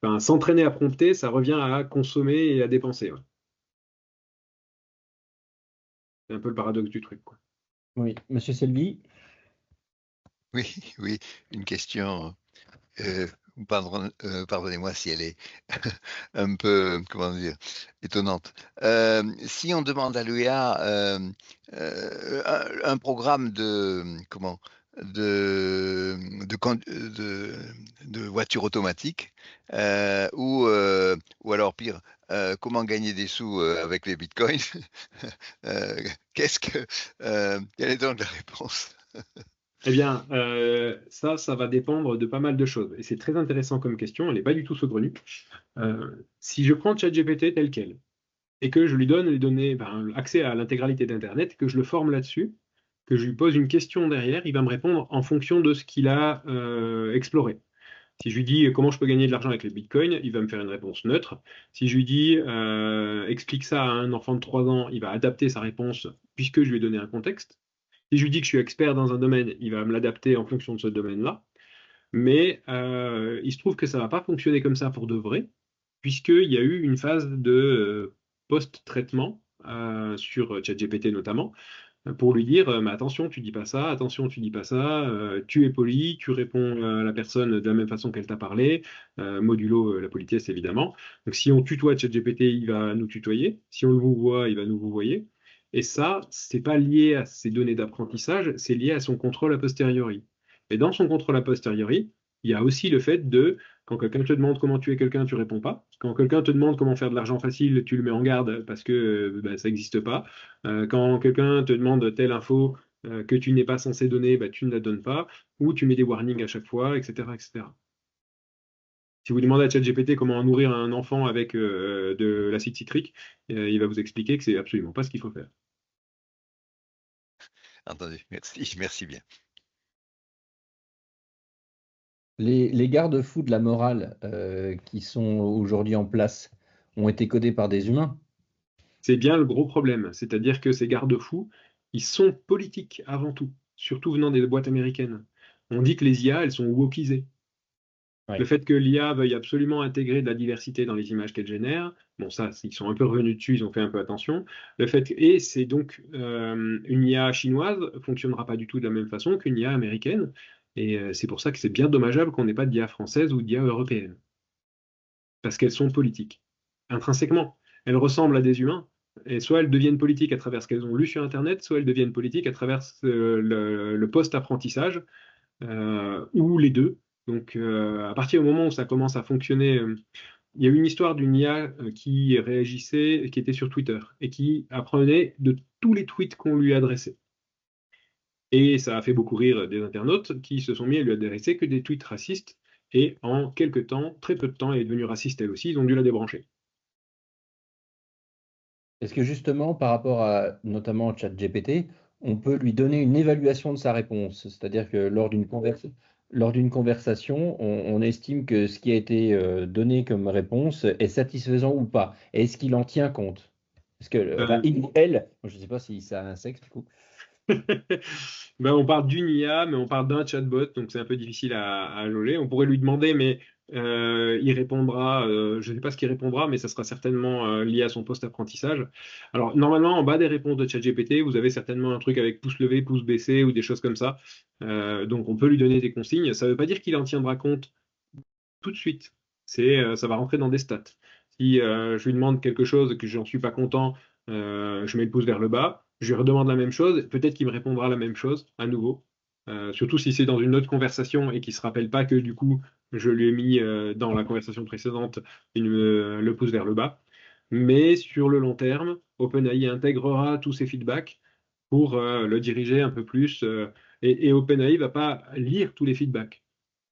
Enfin, s'entraîner à prompter, ça revient à consommer et à dépenser. Ouais. C'est un peu le paradoxe du truc, quoi. Oui, Monsieur Selby. Oui, oui, une question. Pardonnez-moi si elle est un peu, comment dire, étonnante. Si on demande à l'IA un programme de voiture automatique, ou alors pire, comment gagner des sous avec les bitcoins, euh, quelle est donc la réponse? Eh bien, ça va dépendre de pas mal de choses. Et c'est très intéressant comme question, elle n'est pas du tout saugrenue. Si je prends ChatGPT tel quel, et que je lui donne les données, accès à l'intégralité d'Internet, que je le forme là-dessus, que je lui pose une question derrière, il va me répondre en fonction de ce qu'il a exploré. Si je lui dis comment je peux gagner de l'argent avec les bitcoins, il va me faire une réponse neutre. Si je lui dis explique ça à un enfant de 3 ans, il va adapter sa réponse puisque je lui ai donné un contexte. Si je lui dis que je suis expert dans un domaine, il va me l'adapter en fonction de ce domaine-là. Mais il se trouve que ça ne va pas fonctionner comme ça pour de vrai, puisqu'il y a eu une phase de post-traitement sur ChatGPT notamment, pour lui dire mais attention, tu dis pas ça, attention, tu dis pas ça, tu es poli, tu réponds à la personne de la même façon qu'elle t'a parlé, modulo la politesse évidemment. Donc si on tutoie ChatGPT, il va nous tutoyer, si on le vouvoie, il va nous vouvoyer. Et ça, c'est pas lié à ses données d'apprentissage, c'est lié à son contrôle a posteriori. Et dans son contrôle a posteriori, il y a aussi le fait de, quand quelqu'un te demande comment tuer quelqu'un, tu réponds pas. Quand quelqu'un te demande comment faire de l'argent facile, tu le mets en garde parce que ça n'existe pas. Quand quelqu'un te demande telle info que tu n'es pas censé donner, tu ne la donnes pas, ou tu mets des warnings à chaque fois, etc., etc. Si vous demandez à ChatGPT comment nourrir un enfant avec de l'acide citrique, il va vous expliquer que c'est absolument pas ce qu'il faut faire. Entendu, merci bien. Les garde-fous de la morale qui sont aujourd'hui en place ont été codés par des humains. C'est bien le gros problème. C'est-à-dire que ces garde-fous, ils sont politiques avant tout, surtout venant des boîtes américaines. On dit que les IA, elles sont wokisées. Ouais. Le fait que l'IA veuille absolument intégrer de la diversité dans les images qu'elle génère, bon ça, ils sont un peu revenus dessus, ils ont fait un peu attention. Et c'est donc une IA chinoise fonctionnera pas du tout de la même façon qu'une IA américaine. Et c'est pour ça que c'est bien dommageable qu'on n'ait pas d'IA française ou d'IA européenne. Parce qu'elles sont politiques, intrinsèquement. Elles ressemblent à des humains, et soit elles deviennent politiques à travers ce qu'elles ont lu sur Internet, soit elles deviennent politiques à travers le post-apprentissage, ou les deux. Donc, à partir du moment où ça commence à fonctionner, il y a eu une histoire d'une IA qui réagissait, qui était sur Twitter, et qui apprenait de tous les tweets qu'on lui adressait. Et ça a fait beaucoup rire des internautes qui se sont mis à lui adresser que des tweets racistes, et en quelques temps, très peu de temps, elle est devenue raciste elle aussi, ils ont dû la débrancher. Est-ce que justement, par rapport à notamment ChatGPT, on peut lui donner une évaluation de sa réponse? C'est-à-dire que lors d'une conversation, on estime que ce qui a été donné comme réponse est satisfaisant ou pas. Est-ce qu'il en tient compte? Parce que, enfin, il ou elle, je ne sais pas si ça a un sexe du coup. On parle d'une IA, mais on parle d'un chatbot, donc c'est un peu difficile à jauger. On pourrait lui demander, mais il répondra, je ne sais pas ce qu'il répondra, mais ça sera certainement lié à son post-apprentissage. Alors, normalement, en bas des réponses de ChatGPT, vous avez certainement un truc avec pouce levé, pouce baissé ou des choses comme ça. Donc, on peut lui donner des consignes. Ça ne veut pas dire qu'il en tiendra compte tout de suite. Ça va rentrer dans des stats. Si je lui demande quelque chose et que j'en suis pas content, je mets le pouce vers le bas. Je lui redemande la même chose. Peut-être qu'il me répondra la même chose à nouveau. Surtout si c'est dans une autre conversation et qu'il se rappelle pas que du coup je lui ai mis dans la conversation précédente le pouce vers le bas. Mais sur le long terme, OpenAI intégrera tous ces feedbacks pour le diriger un peu plus. Et OpenAI va pas lire tous les feedbacks.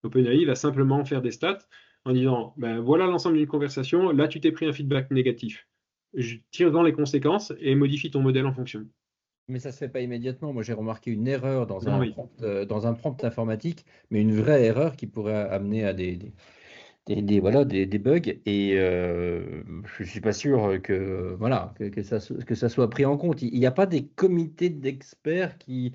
OpenAI va simplement faire des stats en disant voilà l'ensemble d'une conversation, là tu t'es pris un feedback négatif. Je tire dans les conséquences et modifie ton modèle en fonction. Mais ça ne se fait pas immédiatement. Moi, j'ai remarqué une erreur Non, oui. dans un prompt informatique, mais une vraie erreur qui pourrait amener à voilà, des bugs. Et je ne suis pas sûr voilà, que ça soit pris en compte. Il n'y a pas des comités d'experts qui,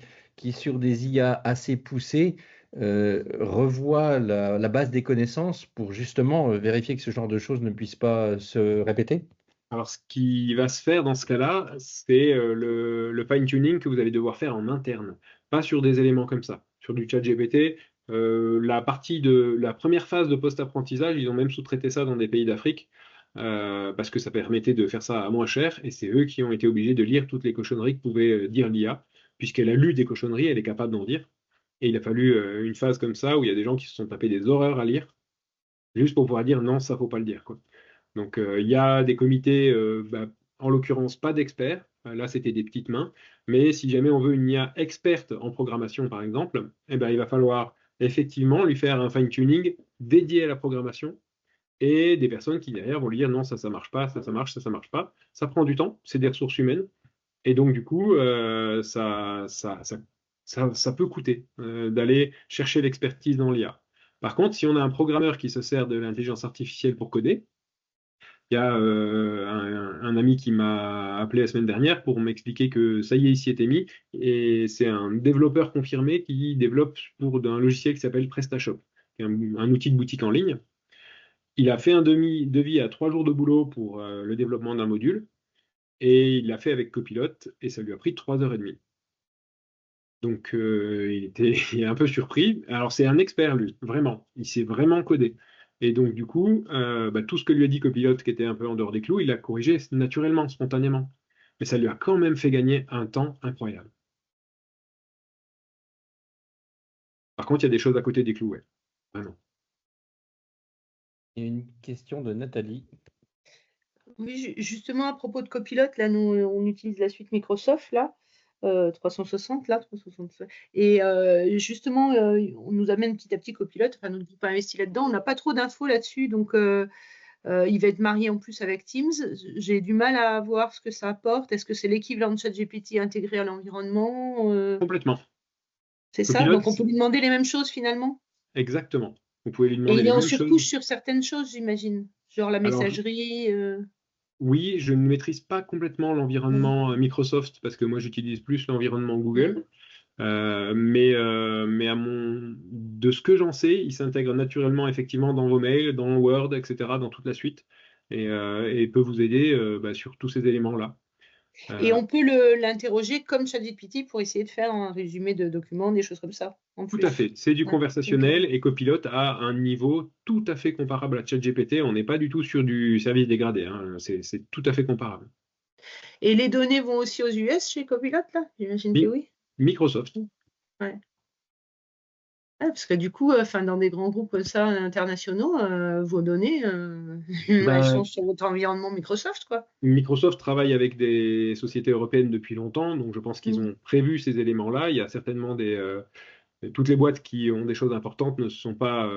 sur des IA assez poussés, revoient la base des connaissances pour justement vérifier que ce genre de choses ne puissent pas se répéter? Alors, ce qui va se faire dans ce cas-là, c'est le fine-tuning que vous allez devoir faire en interne, pas sur des éléments comme ça. Sur du chat GPT, la première phase de post-apprentissage, ils ont même sous-traité ça dans des pays d'Afrique, parce que ça permettait de faire ça à moins cher, et c'est eux qui ont été obligés de lire toutes les cochonneries que pouvait dire l'IA, puisqu'elle a lu des cochonneries, elle est capable d'en dire. Et il a fallu une phase comme ça où il y a des gens qui se sont tapés des horreurs à lire, juste pour pouvoir dire non, ça faut pas le dire, quoi. Donc, il y a des comités, en l'occurrence, pas d'experts. Là, c'était des petites mains. Mais si jamais on veut une IA experte en programmation, par exemple, eh ben, il va falloir effectivement lui faire un fine-tuning dédié à la programmation et des personnes qui, derrière, vont lui dire non, ça marche pas, ça marche, ça marche pas. Ça prend du temps, c'est des ressources humaines. Et donc, du coup, ça peut coûter d'aller chercher l'expertise dans l'IA. Par contre, si on a un programmeur qui se sert de l'intelligence artificielle pour coder, il y a un ami qui m'a appelé la semaine dernière pour m'expliquer que ça y est, il s'y était mis. Et c'est un développeur confirmé qui développe pour un logiciel qui s'appelle PrestaShop, qui est un outil de boutique en ligne. Il a fait un devis à 3 jours de boulot pour le développement d'un module. Et il l'a fait avec Copilot et ça lui a pris 3h30. Donc il est un peu surpris. Alors c'est un expert lui, vraiment. Il s'est vraiment codé. Et donc du coup, tout ce que lui a dit Copilot qui était un peu en dehors des clous, il l'a corrigé naturellement, spontanément. Mais ça lui a quand même fait gagner un temps incroyable. Par contre, il y a des choses à côté des clous, ouais. Vraiment. Il y a une question de Nathalie. Oui, justement, à propos de Copilot, là, nous, on utilise la suite Microsoft, là, 360, là, 360. Et justement, on nous amène petit à petit Copilot, enfin, nous ne dit pas investi là-dedans. On n'a pas trop d'infos là-dessus, donc il va être marié en plus avec Teams. J'ai du mal à voir ce que ça apporte. Est-ce que c'est l'équivalent de ChatGPT intégré à l'environnement? Complètement. C'est ça? Copilot, Donc, on peut lui demander les mêmes choses finalement? exactement. Vous pouvez lui Et demander il les est en mêmes choses. surcouche sur certaines choses, j'imagine, genre la Alors, messagerie. oui, je ne maîtrise pas complètement l'environnement Microsoft parce que moi j'utilise plus l'environnement Google. Mais de ce que j'en sais, il s'intègre naturellement effectivement dans vos mails, dans Word, etc., dans toute la suite, et peut vous aider sur tous ces éléments-là. Et on peut l'interroger comme ChatGPT pour essayer de faire un résumé de documents, des choses comme ça, en Tout plus. à fait, c'est du Ouais, conversationnel ok. et Copilot a un niveau tout à fait comparable à ChatGPT. On n'est pas du tout sur du service dégradé, hein. C'est tout à fait comparable. Et les données vont aussi aux US chez Copilot, là? J'imagine que oui. Microsoft. Ouais. Ah, parce que du coup, dans des grands groupes comme ça, internationaux, vos données, elles Ben, sont sur votre environnement Microsoft, quoi. Microsoft travaille avec des sociétés européennes depuis longtemps, donc je pense qu'ils ont prévu ces éléments-là. Il y a certainement toutes les boîtes qui ont des choses importantes ne sont pas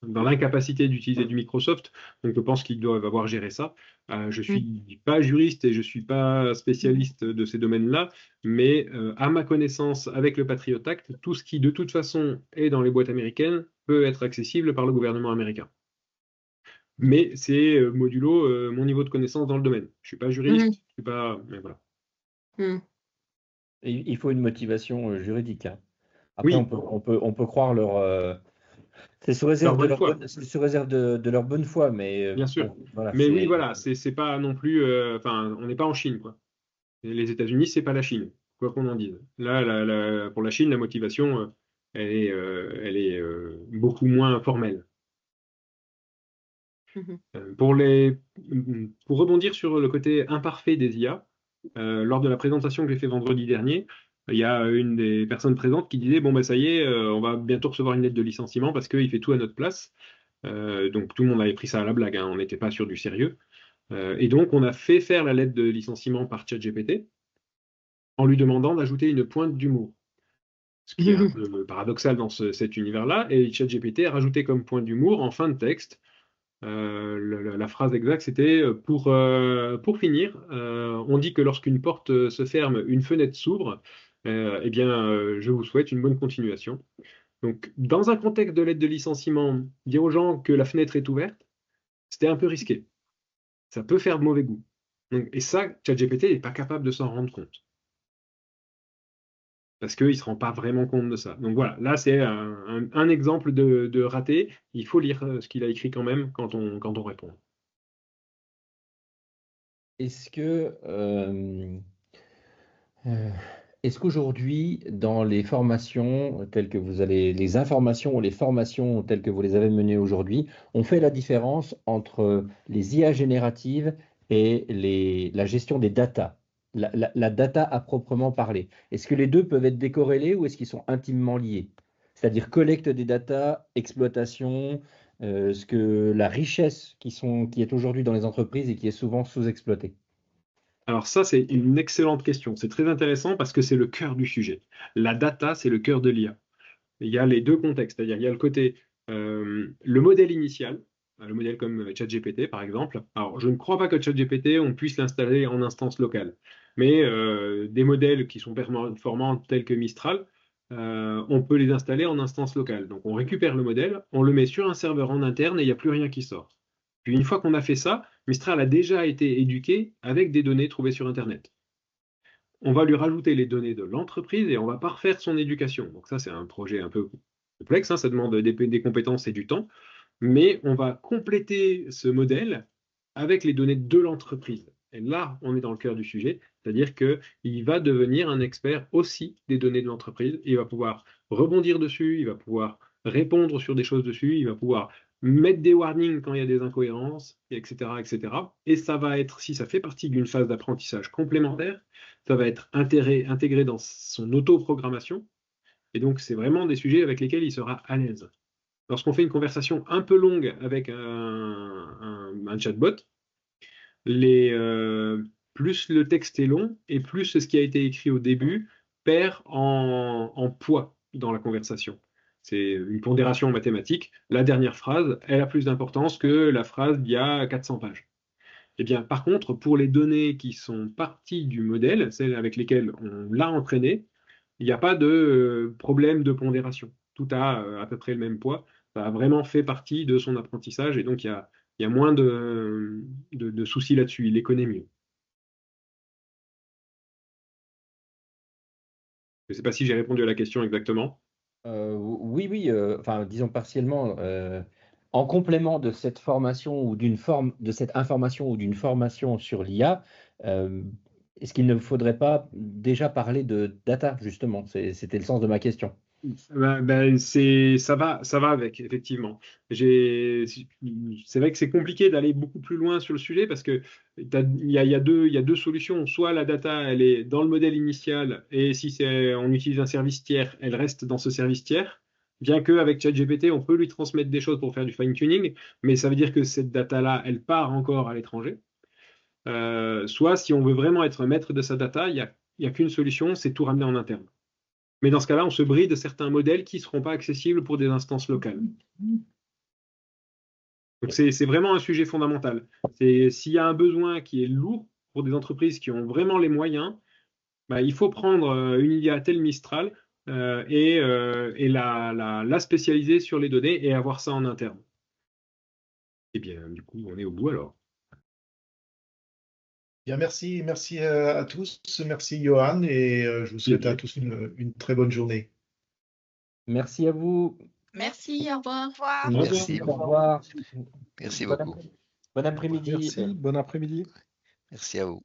dans l'incapacité d'utiliser du Microsoft, donc je pense qu'ils doivent avoir géré ça. Je suis pas juriste et je suis pas spécialiste de ces domaines-là, mais à ma connaissance, avec le Patriot Act, tout ce qui de toute façon est dans les boîtes américaines peut être accessible par le gouvernement américain. Mais c'est modulo mon niveau de connaissance dans le domaine. Je suis pas juriste, je suis pas, mais voilà. Et il faut une motivation juridique, hein. Après, Oui, on peut croire c'est sous réserve leur bonne foi. sous réserve de leur bonne foi, mais Bien sûr. bon, voilà, Mais oui, voilà, c'est pas non plus. Enfin, on n'est pas en Chine, quoi. Et les États-Unis, c'est pas la Chine, quoi qu'on en dise. Là, pour la Chine, la motivation, elle est beaucoup moins formelle. Pour rebondir sur le côté imparfait des IA, lors de la présentation que j'ai fait vendredi dernier, il y a une des personnes présentes qui disait, bon, bah, ça y est, on va bientôt recevoir une lettre de licenciement parce qu'il fait tout à notre place. Donc tout le monde avait pris ça à la blague, hein, on n'était pas sur du sérieux. Et donc on a fait faire la lettre de licenciement par ChatGPT en lui demandant d'ajouter une pointe d'humour. Ce qui est un peu paradoxal dans cet univers-là. Et ChatGPT a rajouté comme point d'humour en fin de texte. La phrase exacte, c'était pour finir, on dit que lorsqu'une porte se ferme, une fenêtre s'ouvre. Eh bien, je vous souhaite une bonne continuation. Donc, dans un contexte de lettre de licenciement, dire aux gens que la fenêtre est ouverte, c'était un peu risqué. Ça peut faire de mauvais goût. Donc, et ça, ChatGPT n'est pas capable de s'en rendre compte. Parce qu'il ne se rend pas vraiment compte de ça. Donc voilà, là c'est un exemple de raté. Il faut lire ce qu'il a écrit quand même quand on répond. Est-ce qu'aujourd'hui, dans les formations telles que vous allez, les informations ou les formations telles que vous les avez menées aujourd'hui, on fait la différence entre les IA génératives et la gestion des data, la data à proprement parler? Est-ce que les deux peuvent être décorrélés ou est-ce qu'ils sont intimement liés? C'est-à-dire collecte des data, exploitation, la richesse qui est aujourd'hui dans les entreprises et qui est souvent sous-exploitée. Alors ça, c'est une excellente question. C'est très intéressant parce que c'est le cœur du sujet. La data, c'est le cœur de l'IA. Il y a les deux contextes, c'est-à-dire il y a le côté, le modèle initial, le modèle comme ChatGPT par exemple. Alors je ne crois pas que ChatGPT, on puisse l'installer en instance locale, mais des modèles qui sont performants tels que Mistral, on peut les installer en instance locale. Donc on récupère le modèle, on le met sur un serveur en interne et il n'y a plus rien qui sort. Puis une fois qu'on a fait ça, Mistral a déjà été éduqué avec des données trouvées sur Internet. On va lui rajouter les données de l'entreprise et on va parfaire son éducation. Donc ça, c'est un projet un peu complexe, hein, ça demande des compétences et du temps, mais on va compléter ce modèle avec les données de l'entreprise. Et là, on est dans le cœur du sujet, c'est-à-dire qu'il va devenir un expert aussi des données de l'entreprise. Il va pouvoir rebondir dessus, il va pouvoir répondre sur des choses dessus, il va pouvoir mettre des warnings quand il y a des incohérences, etc., etc. Et ça va être, si ça fait partie d'une phase d'apprentissage complémentaire, ça va être intégré dans son autoprogrammation. Et donc, c'est vraiment des sujets avec lesquels il sera à l'aise. Lorsqu'on fait une conversation un peu longue avec un chatbot, plus le texte est long et plus ce qui a été écrit au début perd en poids dans la conversation. C'est une pondération mathématique. La dernière phrase, elle a plus d'importance que la phrase d'il y a 400 pages. Eh bien, par contre, pour les données qui sont parties du modèle, celles avec lesquelles on l'a entraîné, il n'y a pas de problème de pondération. Tout a à peu près le même poids. Ça a vraiment fait partie de son apprentissage et donc il y a moins de soucis là-dessus. Il les connaît mieux. Je ne sais pas si j'ai répondu à la question exactement. Oui, enfin, disons partiellement. En complément de cette formation ou de cette information ou d'une formation sur l'IA, est-ce qu'il ne faudrait pas déjà parler de data, justement? C'était le sens de ma question. Ça va avec, effectivement. C'est vrai que c'est compliqué d'aller beaucoup plus loin sur le sujet parce que il y a deux solutions. Soit la data, elle est dans le modèle initial et si on utilise un service tiers, elle reste dans ce service tiers. Bien qu'avec ChatGPT, on peut lui transmettre des choses pour faire du fine-tuning, mais ça veut dire que cette data-là, elle part encore à l'étranger. Soit si on veut vraiment être maître de sa data, il y a qu'une solution, c'est tout ramener en interne. Mais dans ce cas-là, on se bride de certains modèles qui ne seront pas accessibles pour des instances locales. Donc c'est vraiment un sujet fondamental. S'il y a un besoin qui est lourd pour des entreprises qui ont vraiment les moyens, il faut prendre une IA telle Mistral et la spécialiser sur les données et avoir ça en interne. Eh bien, du coup, on est au bout alors. Bien, merci à tous. Merci Johan et je vous souhaite à tous une très bonne journée. Merci à vous. Merci, au revoir. Merci. Au revoir. Merci beaucoup. Bon après-midi. Merci, bon après-midi. Merci à vous.